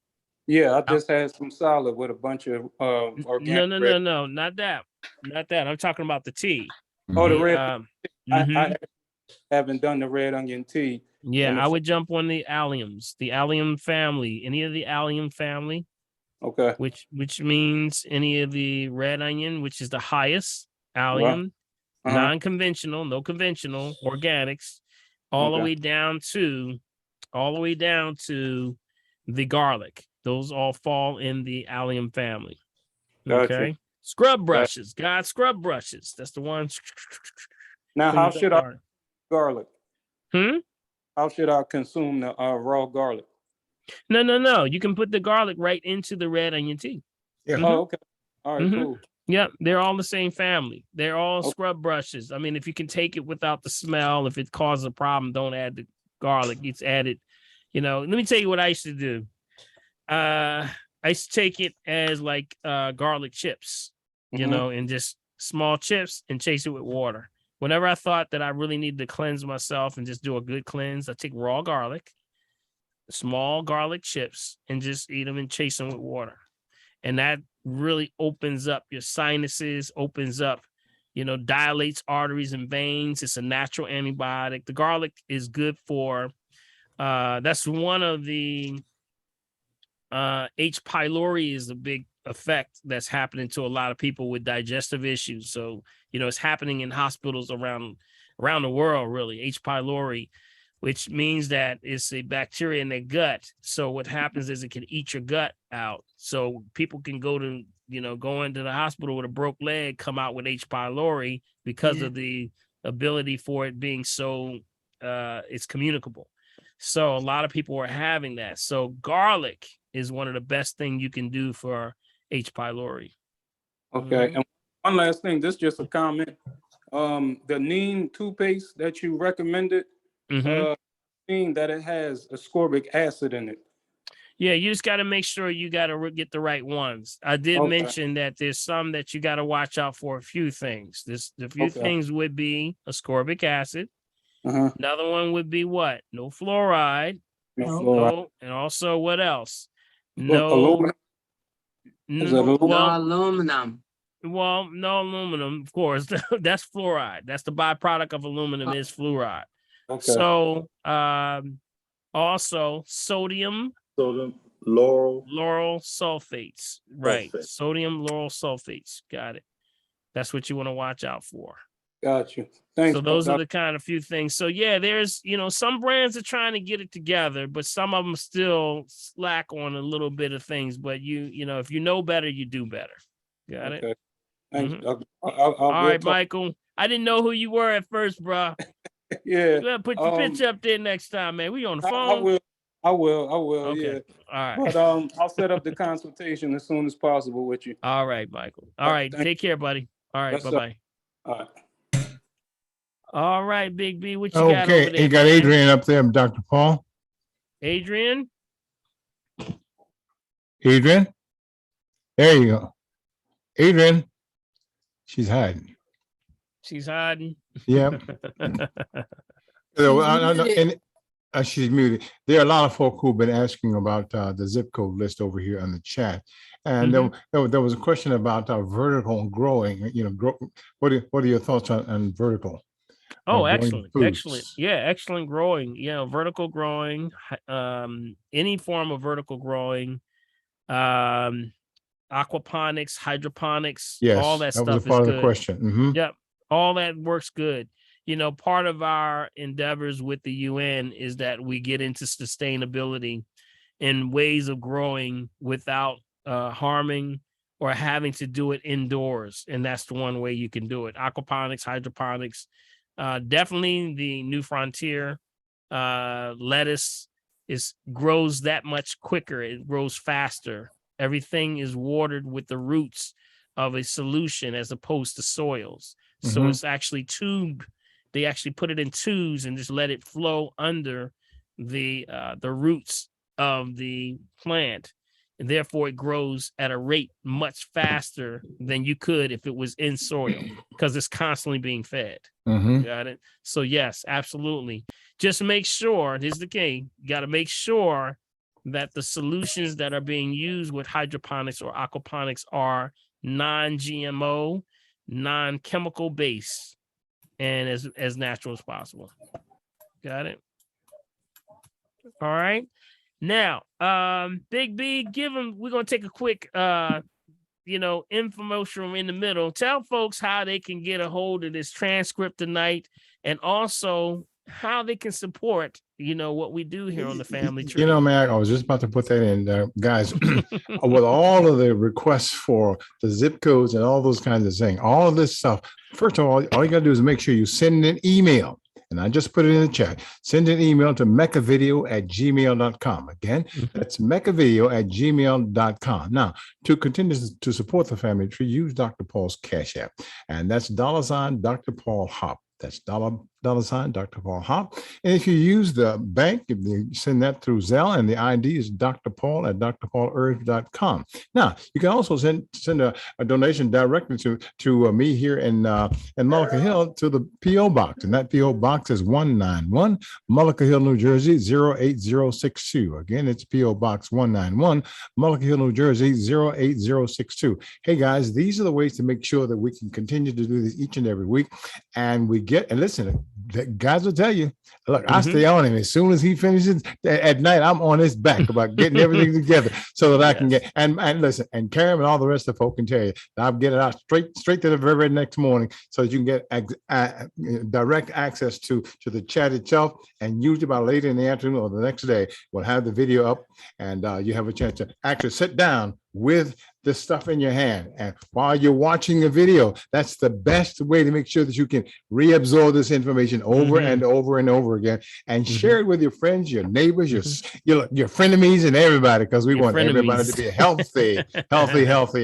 Yeah, I just had some salad with a bunch of organic. No, not that. Not that. I'm talking about the tea. Oh, the red. I haven't done the red onion tea. Yeah, I would jump on the alliums, the allium family, any of the allium family. Okay. Which means any of the red onion, which is the highest allium, non-conventional, no conventional, organics, all the way down to the garlic. Those all fall in the allium family. Okay. Gotcha. Scrub brushes. God, scrub brushes. That's the ones. Now, how should I garlic? How should I consume the raw garlic? No. You can put the garlic right into the red onion tea. Yeah. Oh, okay. All right, cool. Yep, they're all the same family. They're all scrub brushes. I mean, if you can take it without the smell, if it causes a problem, don't add the garlic. It's added. Let me tell you what I used to do. I used to take it as like garlic chips, and just small chips and chase it with water. Whenever I thought that I really needed to cleanse myself and just do a good cleanse, I take raw garlic, small garlic chips, and just eat them and chase them with water. And that really opens up your sinuses, opens up, dilates arteries and veins. It's a natural antibiotic. The garlic is good for, that's one of the, H. pylori is a big effect that's happening to a lot of people with digestive issues. So, it's happening in hospitals around the world, really. H. pylori, which means that it's a bacteria in their gut. So what happens is it can eat your gut out. So people can go into the hospital with a broke leg, come out with H. pylori because of the ability for it being so, it's communicable. So a lot of people are having that. So garlic is one of the best things you can do for H. pylori. Okay. And one last thing, this is just a comment. The neem toothpaste that you recommended, seeing that it has ascorbic acid in it. Yeah, you just got to make sure you got to get the right ones. I did mention that there's some that you got to watch out for a few things. The few things would be ascorbic acid. Another one would be what? No fluoride. No, and also what else? No. Aluminum. Well, no aluminum, of course. That's fluoride. That's the byproduct of aluminum is fluoride. Okay. So also sodium lauryl sulfates. Right. Sulfate. Sodium lauryl sulfates. Got it. That's what you want to watch out for. Got you. Thanks. So those are the kind of few things. So yeah, there's, some brands are trying to get it together, but some of them still slack on a little bit of things. But if you know better, you do better. Got it? Okay. Thanks. Mhm. All right, Michael. I didn't know who you were at first, bro. Yeah. You gotta put your picture up there next time, man. We on the phone. I will. Okay. Yeah. All right. But I'll set up the consultation as soon as possible with you. All right, Michael. All right. Take care, buddy. All right. Yes, sir. Bye-bye. All right. All right, Big B. What you got over Okay, there? you got man? Adrian up there, Dr. Paul. Adrian? Adrian? There you go. Adrian. She's hiding. She's hiding. Yep. She's muted. There are a lot of folk who've been asking about the zip code list over here on the chat. And there was a question about vertical growing. What are your thoughts on vertical? Oh, growing excellent. foods? Excellent. Yeah, excellent growing. Vertical growing, any form of vertical growing, aquaponics, hydroponics, Yes, all that that stuff was a part is of the good. question. Mhm. Yep. All that works good. Part of our endeavors with the UN is that we get into sustainability and ways of growing without harming or having to do it indoors. And that's the one way you can do it. Aquaponics, hydroponics, definitely the new frontier. Lettuce grows that much quicker. It grows faster. Everything is watered with the roots of a solution as opposed to soils. So it's actually tube. They actually put it in tubes and just let it flow under the roots of the plant. And therefore it grows at a rate much faster than you could if it was in soil because it's constantly being fed. Got it? So yes, absolutely. Just make sure, here's the key, you got to make sure that the solutions that are being used with hydroponics or aquaponics are non-GMO, non-chemical based, and as natural as possible. Got it? All right. Now, Big B, we're gonna take a quick infomercial in the middle. Tell folks how they can get a hold of this transcript tonight, and also how they can support what we do here on the Family Tree. Man, I was just about to put that in there, guys. With all of the requests for the zip codes and all those kinds of things, all of this stuff, first of all you got to do is make sure you send an email. And I just put it in the chat. Send an email to mechavideo@gmail.com. Again, that's mechavideo@gmail.com. Now, to continue to support the Family Tree, use Dr. Paul's Cash App. And that's $ Dr. Paul Hop. That's $ Dr. Paul Hop. And if you use the bank, if you send that through Zelle, and the ID is Dr. Paul at drpaulherbs.com. Now, you can also send a donation directly to me here in Mullica Hill to the P.O. Box. And that P.O. Box is 191 Mullica Hill, New Jersey, 08062. Again, it's P.O. Box 191 Mullica Hill, New Jersey, 08062. Hey, guys, these are the ways to make sure that we can continue to do this each and every week. And listen, the guys will tell you, look, I stay on him. As soon as he finishes at night, I'm on his back about getting everything together so that I can get, and listen, and Karen and all the rest of the folk can tell you that I'll get it out straight to the very next morning so that you can get direct access to the chat itself. And usually by later in the afternoon or the next day, we'll have the video up and you have a chance to actually sit down with the stuff in your hand. And while you're watching the video, that's the best way to make sure that you can reabsorb this information over and over and over again, and share it with your friends, your neighbors, your frenemies, and everybody, because we want everybody to be healthy,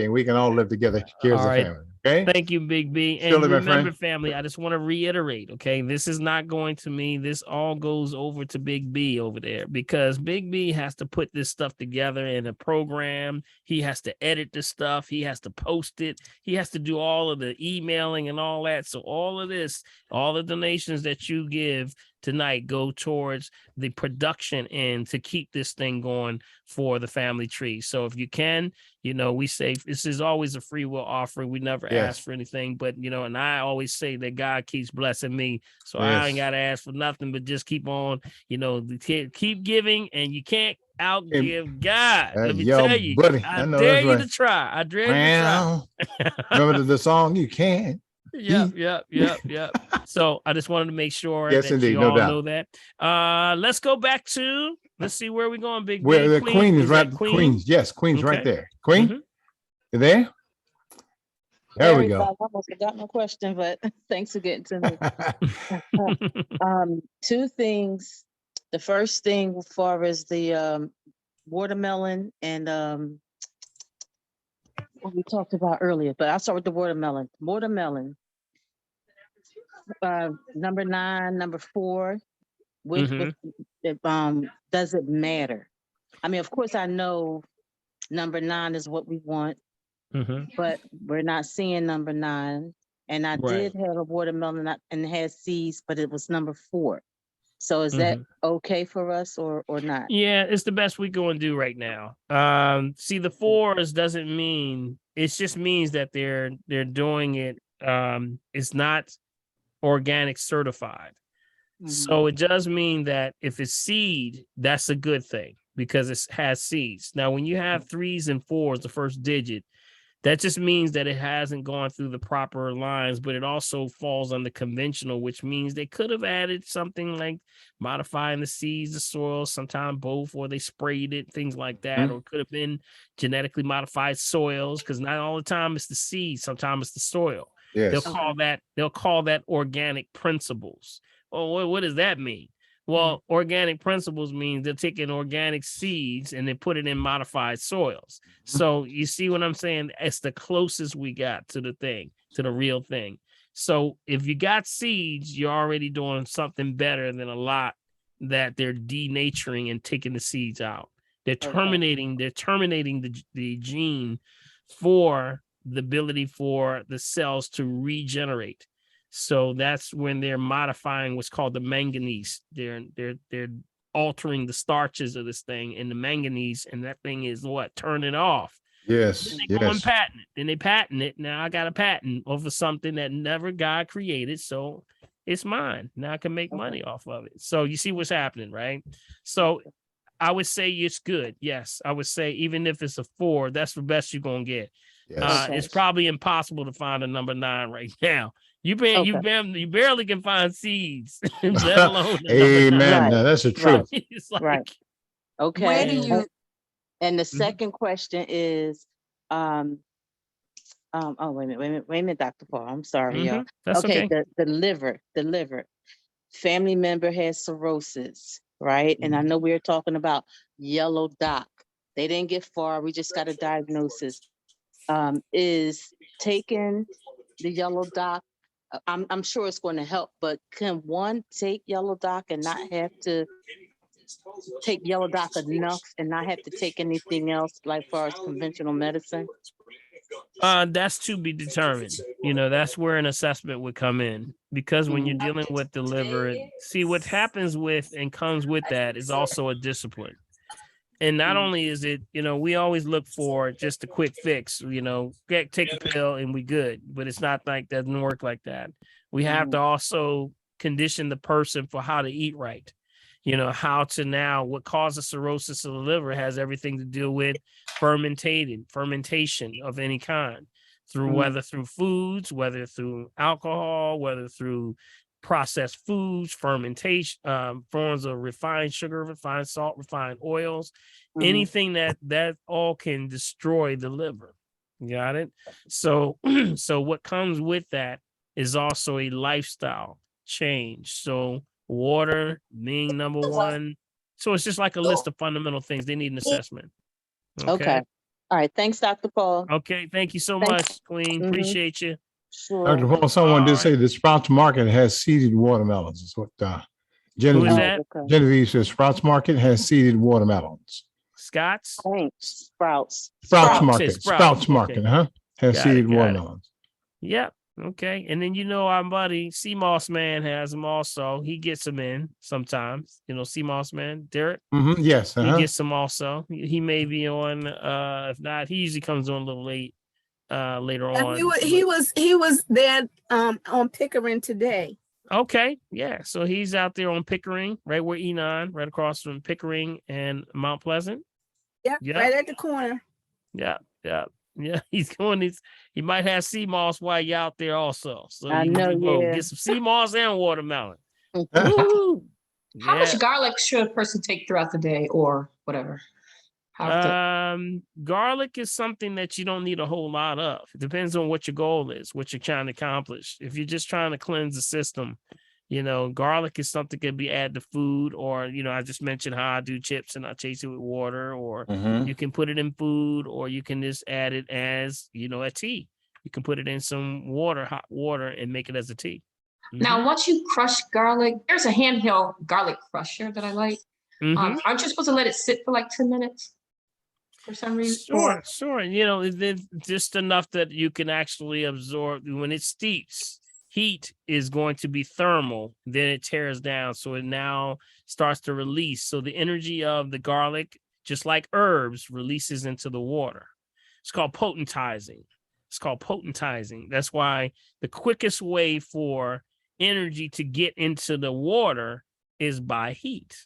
and we can all live together here as a family. Okay. Thank you, Big B. And Surely, remember, family, I just want to reiterate, okay, this is not going to me. This all goes over to Big B over there, because Big B has to put this stuff together in a program. He has to edit the stuff. He has to post it. He has to do all of the emailing and all that. So all of this, all the donations that you give tonight go towards the production end to keep this thing going for the family tree. So if you can, we say this is always a free will offering. We never ask for anything, but and I always say that God keeps blessing me. So I ain't got to ask for nothing, but just keep on, keep giving, and you can't outgive God. Let me tell you, buddy, I know dare that's you right. to try. I dare you to try. Remember the song? You can. Yep. So I just wanted to make sure Yes, that indeed, you no all doubt. know that. Let's go back to, let's see where we're going, Big Where B. the Queen is right. Queen? Queen's, yes, Queen's right Okay. there. Queen, you there? There we go. I almost forgot my question, but thanks for getting to me. Two things. The first thing, as far as the watermelon and what we talked about earlier, but I'll start with the watermelon. Watermelon, number 9, number 4, which does it matter? I mean, of course, I know number 9 is what we want, but we're not seeing number 9. And I did have a watermelon and it had seeds, but it was number 4. So is that okay for us or not? Yeah, it's the best we going to do right now. See, the 4s doesn't mean, it just means that they're doing it. It's not organic certified. So it does mean that if it's seed, that's a good thing because it has seeds. Now, when you have 3s and 4s, the first digit, that just means that it hasn't gone through the proper lines, but it also falls under conventional, which means they could have added something like modifying the seeds, the soil, sometimes both, or they sprayed it, things like that, or it could have been genetically modified soils, because not all the time it's the seed, sometimes it's the soil. Yes. They'll call that organic principles. Well, what does that mean? Well, organic principles means they're taking organic seeds and they put it in modified soils. So you see what I'm saying? It's the closest we got to the thing, to the real thing. So if you got seeds, you're already doing something better than a lot that they're denaturing and taking the seeds out. They're terminating the gene for the ability for the cells to regenerate. So that's when they're modifying what's called the manganese. They're altering the starches of this thing and the manganese, and that thing is what? Turn it off. Yes. Then they go and patent it. Then they patent it. Now I got a patent over something that never God created. So it's mine. Now I can make money off of it. So you see what's happening, right? So I would say it's good. Yes. I would say even if it's a 4, that's the best you're going to get. Yes. It's probably impossible to find a number 9 right now. You barely can find seeds, let alone amen. Now that's the truth. Right. Okay. Where do you? And the second question is, wait a minute, Dr. Paul. I'm sorry, y'all. That's okay. The liver. Family member has cirrhosis, right? And I know we were talking about yellow dock. They didn't get far. We just got a diagnosis. Is taking the yellow dock, I'm sure it's going to help, but can one take yellow dock and not have to take yellow dock enough and not have to take anything else, like far as conventional medicine? That's to be determined. That's where an assessment would come in, because when you're dealing with the liver, see what happens with and comes with that is also a discipline. And not only is it, we always look for just a quick fix, take a pill and we good, but it's not like that, doesn't work like that. We have to also condition the person for how to eat right. How to now, what causes cirrhosis of the liver has everything to do with fermentation of any kind, through whether through foods, whether through alcohol, whether through processed foods, fermentation, forms of refined sugar, refined salt, refined oils, anything that all can destroy the liver. Got it? So what comes with that is also a lifestyle change. So water being number 1. So it's just like a list of fundamental things. They need an assessment. Okay. All right. Thanks, Dr. Paul. Okay. Thank you so much, Queen. Appreciate you. Sure. Dr. Paul, someone did say the Sprouts Market has seeded watermelons. Is what Genevieve says. Sprouts Market has seeded watermelons. Scott's? Sprouts. Sprouts Market. Sprouts Market, has seeded watermelons. Yep. Okay. And then our buddy Sea Moss Man has them also. He gets them in sometimes. Sea Moss Man, Derek. Yes. He gets them also. He may be on. If not, he usually comes on a little late. Later on. He was there on Pickering today. Okay, yeah. So he's out there on Pickering, right where Enon, right across from Pickering and Mount Pleasant. Yeah, right at the corner. Yeah. He's going. He might have sea moss while you're out there also. So I know. Yeah. Get some sea moss and watermelon. How much garlic should a person take throughout the day, or whatever? Garlic is something that you don't need a whole lot of. It depends on what your goal is, what you're trying to accomplish. If you're just trying to cleanse the system, garlic is something that can be added to food, or I just mentioned how I do chips and I chase it with water, or you can put it in food, or you can just add it as a tea. You can put it in some water, hot water, and make it as a tea. Now, once you crush garlic, there's a handheld garlic crusher that I like. Aren't you supposed to let it sit for like 10 minutes? For some reason, sure. It's just enough that you can actually absorb. When it steeps, heat is going to be thermal, then it tears down, so it now starts to release. So the energy of the garlic, just like herbs, releases into the water. It's called potentizing. That's why the quickest way for energy to get into the water is by heat.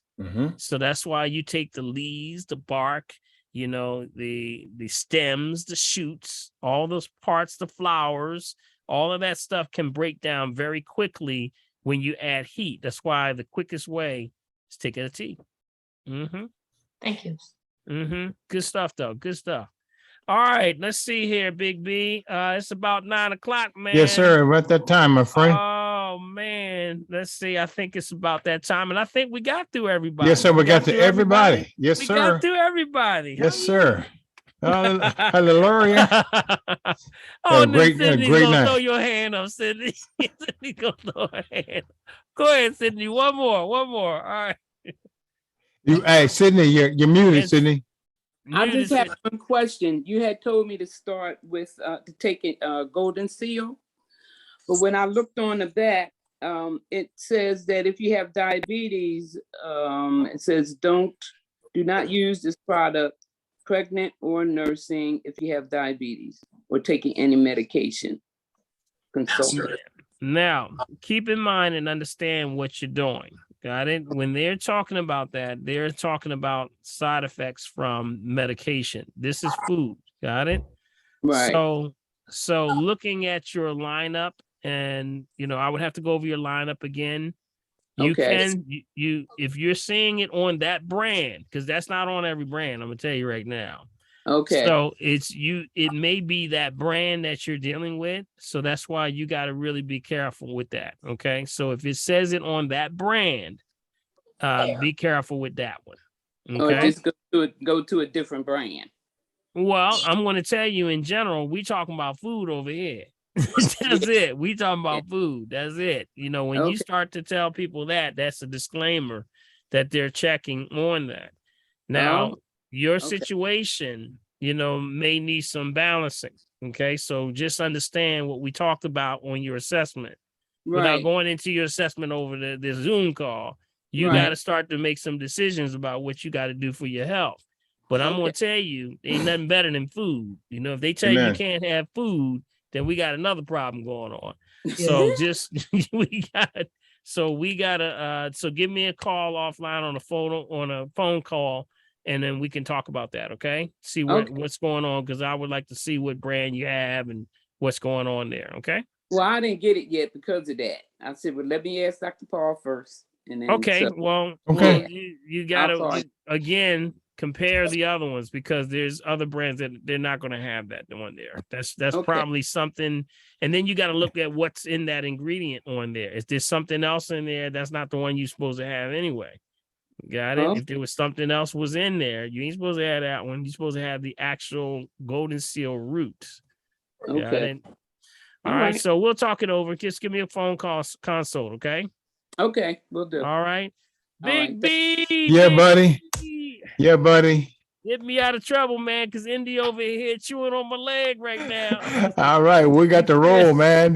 So that's why you take the leaves, the bark, the stems, the shoots, all those parts, the flowers, all of that stuff can break down very quickly when you add heat. That's why the quickest way is taking a tea. Thank you. Good stuff, though. Good stuff. All right, let's see here, Big B. It's about 9 o'clock, man. Yes, sir. About that time, my friend. Oh man, let's see. I think it's about that time, and I think we got through everybody. Yes, sir. We got to everybody. Yes, we sir. Got through everybody. Yes, sir. Hallelujah. Great night. Throw your hand up, Sydney. Sydney gonna throw her hand. Go ahead, Sydney. One more. All right. Hey, Sydney, you're muted, Sydney. I just have one question. You had told me to start with to take it Golden Seal, but when I looked on the back, it says that if you have diabetes, it says do not use this product pregnant or nursing if you have diabetes or taking any medication. Consult. Now, keep in mind and understand what you're doing. Got it? When they're talking about that, they're talking about side effects from medication. This is food. Got it? Right. So looking at your lineup, and I would have to go over your lineup again. You can if you're seeing it on that brand, because that's not on every brand. I'm gonna tell you right now. Okay. So it may be that brand that you're dealing with. So that's why you got to really be careful with that. Okay. So if it says it on that brand, be careful with that one. Okay. Or just go to a different brand. Well, I'm going to tell you in general, we talking about food over here. That's it. We talking about food. That's it. When you start to tell people that's a disclaimer that they're checking on that. Now, your situation, may need some balancing. Okay. So just understand what we talked about on your assessment. Right. Without going into your assessment over the Zoom call, you got to start to make some decisions about what you got to do for your health. But I'm going to tell you, ain't nothing better than food. If they tell you you can't have food, then we got another problem going on. So so give me a call offline on a phone call, and then we can talk about that. Okay. See what's going on. Because I would like to see what brand you have and what's going on there. Okay. Well, I didn't get it yet because of that. I said, well, let me ask Dr. Paul first. And then Well, you got to, again, compare the other ones, because there's other brands that they're not going to have that one there. That's probably something. And then you got to look at what's in that ingredient on there. Is there something else in there that's not the one you're supposed to have anyway? Got it? If there was something else was in there, you ain't supposed to have that one. You're supposed to have the actual Golden Seal root. Okay. All right. So we'll talk it over. Just give me a phone call consult. Okay. Okay. We'll do. All right. Big B. Yeah, buddy. Yeah, buddy. Get me out of trouble, man, because Indy over here chewing on my leg right now. All right, we got to roll, man.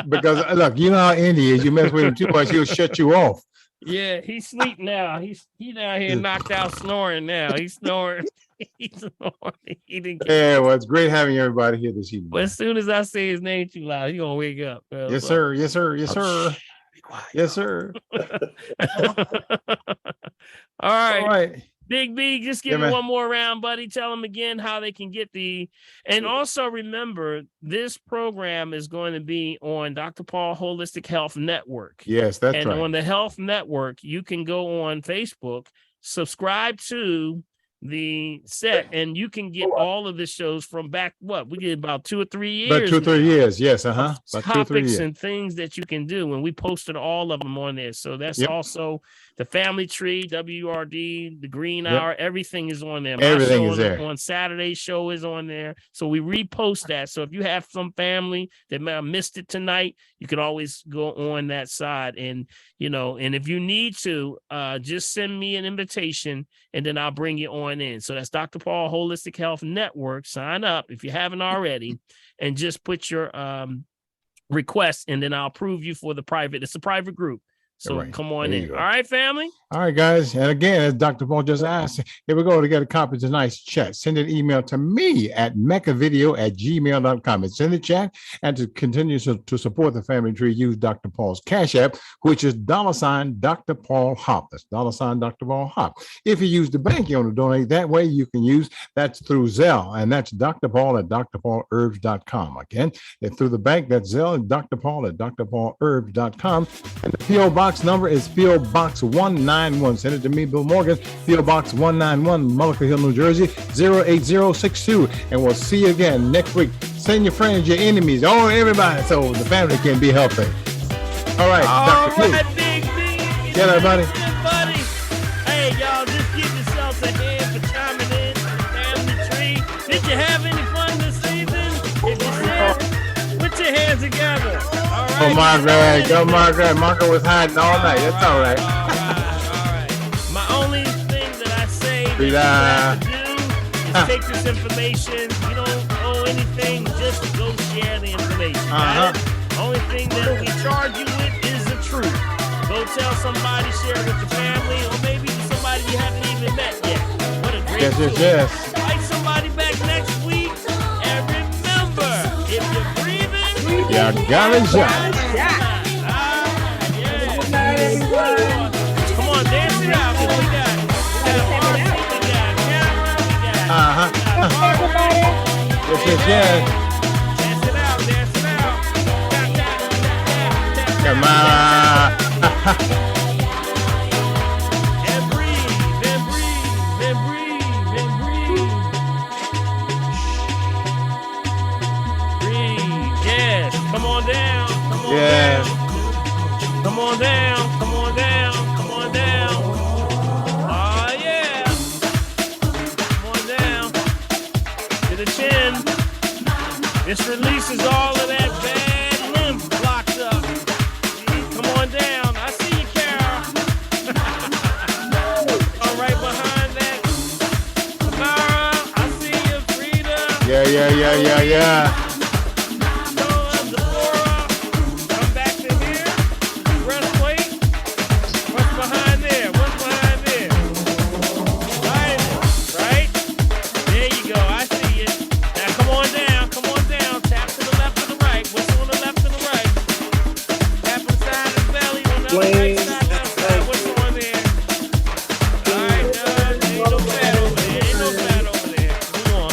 Because look, you know how Indy is. You mess with him too much, he'll shut you off. Yeah, he's asleep now. He's down here knocked out snoring now. He's snoring. He's snoring. He didn't get Yeah, well, it's great having everybody here this evening. But as soon as I say his name too loud, he's gonna wake up. Bro. Yes, So- sir. Yes, sir. Yes, Oh, sir. Yes, sir. All right. All right. Big B, just give Yeah, me man. one more round, buddy. Tell them again how they can get and also remember, this program is going to be on Dr. Paul Holistic Health Network. Yes, that's And right. on the Health Network, you can go on Facebook, subscribe to the set, and you can get all of the shows from back, we did about 2 or 3 years. About 2 or 3 now. years. Yes, About 2 or 3 Topics years. and things that you can do, and we posted all of them on there. So that's Yep. also the Family Tree, WRD, the Green Yep. Hour, everything is on there. Everything show is there. on Saturday show is on there. So we repost that. So if you have some family that may have missed it tonight, you can always go on that side. And and if you need to, just send me an invitation and then I'll bring you on in. So that's Dr. Paul Holistic Health Network. Sign up if you haven't already, and just put your request, and then I'll approve you for the private. It's a private group. So All right. come on There in. you go. All right, family. All right, guys. And again, as Dr. Paul just asked, here we go to get a copy of tonight's chat. Send an email to me at meccavideo@gmail.com. It's in the chat. And to continue to support the Family Tree, use Dr. Paul's Cash App, which is $ Dr. Paul Hop. That's $ Dr. Paul Hop. If you use the bank, you want to donate that way, you can use that's through Zelle. And that's Dr. Paul at drpaulherbs.com. Again, if through the bank, that's Zelle, Dr. Paul at drpaulherbs.com. And the P.O. Box number is P.O. Box 191. Send it to me, Bill Morgan, P.O. Box 191, Mullica Hill, New Jersey, 08062. And we'll see you again next week. Send your friends, your enemies, everybody, so the family can be healthy. All right, All Dr. P. right, Big B. Get everybody. Buddy. Hey, y'all, just give yourselves a hand for chiming in to the Family Tree. Did you have any fun this season? If you did, put your hands together. All right. Oh, Margaret. Go, Margaret. Margaret was hiding all night. That's all right. My only thing that I say that you Frida. have to do is take this information. You don't owe anything. Just go share the information. Got it? Only thing that we charge you with is the truth. Go tell somebody, share it with your family, or maybe somebody you haven't even met yet. What a great tool. Yes. Invite somebody back next week. And remember, if you're breathing, You gotta jump. Come on, dance it out. What we got? We got Marcy, we got Camera, we got Yes. dance it out, dance it out. Come on. And breathe, and breathe, and breathe, and breathe. Breathe, yes. Come on down, come on Yes. down. Come on down, come on down, come on down. Oh, yeah. Come on down to the chin. This releases all of that bad lymph blocked up. Come on down. I see you, Carol. All right behind that. Tamara, I see you, Frida. Yeah. Come back to here. Breastplate. What's behind there? What's behind there? Right? There you go. I see you. Now come on down. Come on down. Tap to the left and the right. What's on the left and the right? Tap on the side of the belly. On the right side, left side. What's on there? All right, ain't no fat over there. Ain't no fat over there. Come on.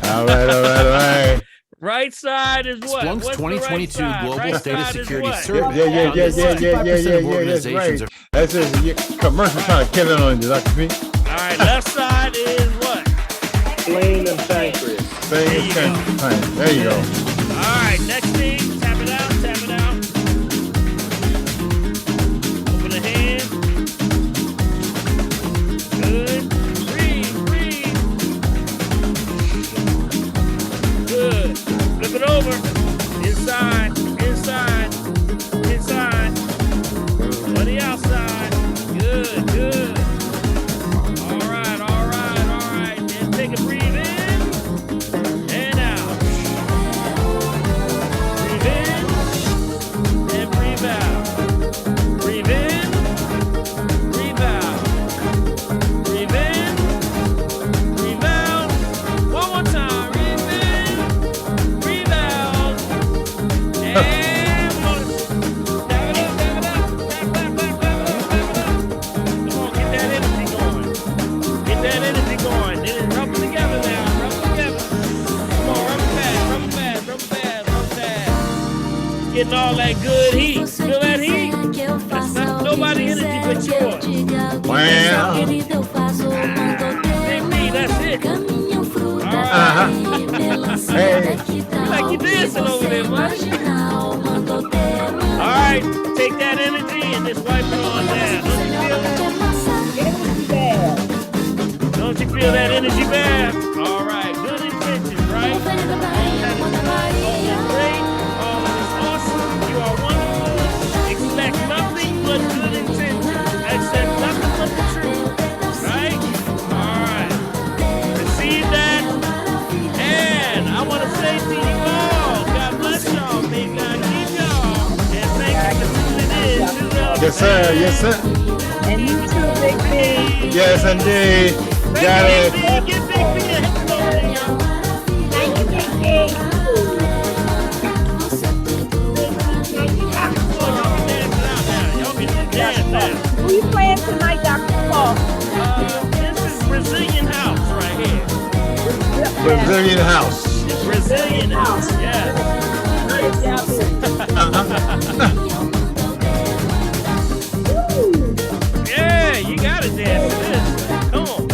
All right. Right side is what? Splunk's What's the 2022 right side? Global Right State of side is Security what? Survey. Yeah. That's Organizations right. That's just your commercial trying to kill it on you, Dr. P. All right, left side is what? Spleen and pancreas. There you go. All right, next thing, tap it out, tap it out. Open the hand. Good. Breathe. Good. Flip it over. Inside. On the outside. Good. Getting all that good heat. Feel that heat? That's not nobody energy but yours. Wow. Big me, that's it. All right. Hey. You like you dancing over there, man. All right, take that energy and just wipe it on down. Don't you feel that energy bath? All right, good intentions, right? All is great, all is awesome, you are wonderful. Expect nothing but good intentions. Accept nothing but the truth, right? All right, receive that. And I want to say to you all, God bless y'all, may God keep y'all, and thank you for tuning in to the Yes, sir. Yes, sir. And you too, Big B. Yes, indeed. Got it. Get Big B a hand over there, y'all. Thank you, Big B. Y'all get to dance now. Who you playing tonight, Dr. Paul? This is Brazilian house right here. Brazilian house. Brazilian house, yes. Yeah, you gotta dance to this. Come on.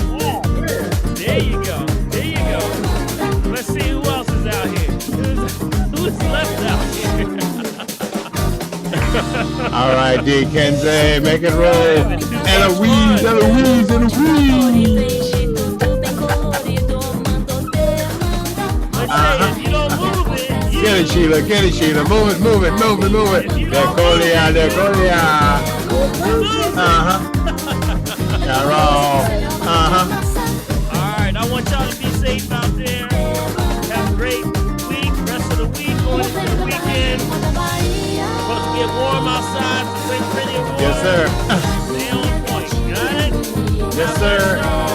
There you go. There you go. Let's see who else is out here. Who's left out here? All right, D. Kenzie, make it roll. Eloise, Eloise, Eloise. Get it, Sheila. Get it, Sheila. Move it, move it, move it, move it. Decolia, decolia. Carol. All right, I want y'all to be safe out there. Have a great week, rest of the week, going into the weekend. Supposed to get warm outside, so drink plenty of water. Yes, sir. Stay on point, got it? Yes, sir.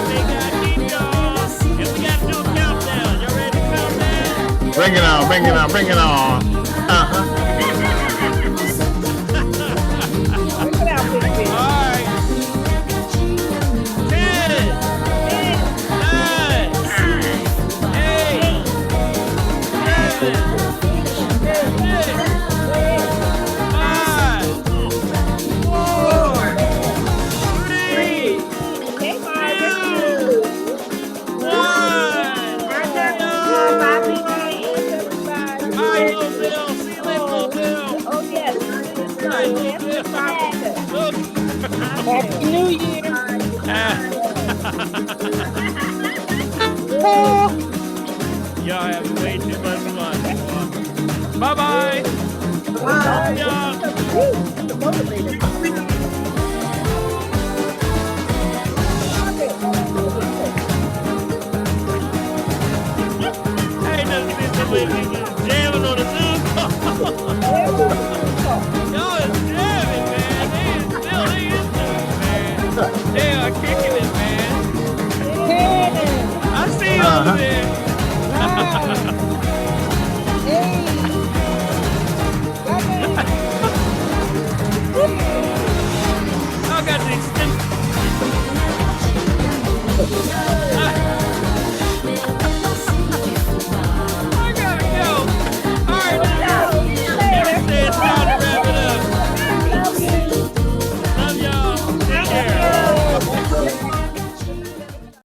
May God keep y'all. And we got to do a countdown. Y'all ready to count down? Bring it on, bring it on, bring it on. All right. 10, 9, 8, 7, 6, 5, 4, 3, 2, 1. Bye, little Bill. See you later, little Bill. Oh, yes. Bye, little Bill. Happy New Year. Y'all have way too much fun. Bye-bye. Bye. Y'all. Hey, nothing jamming on the Zoom.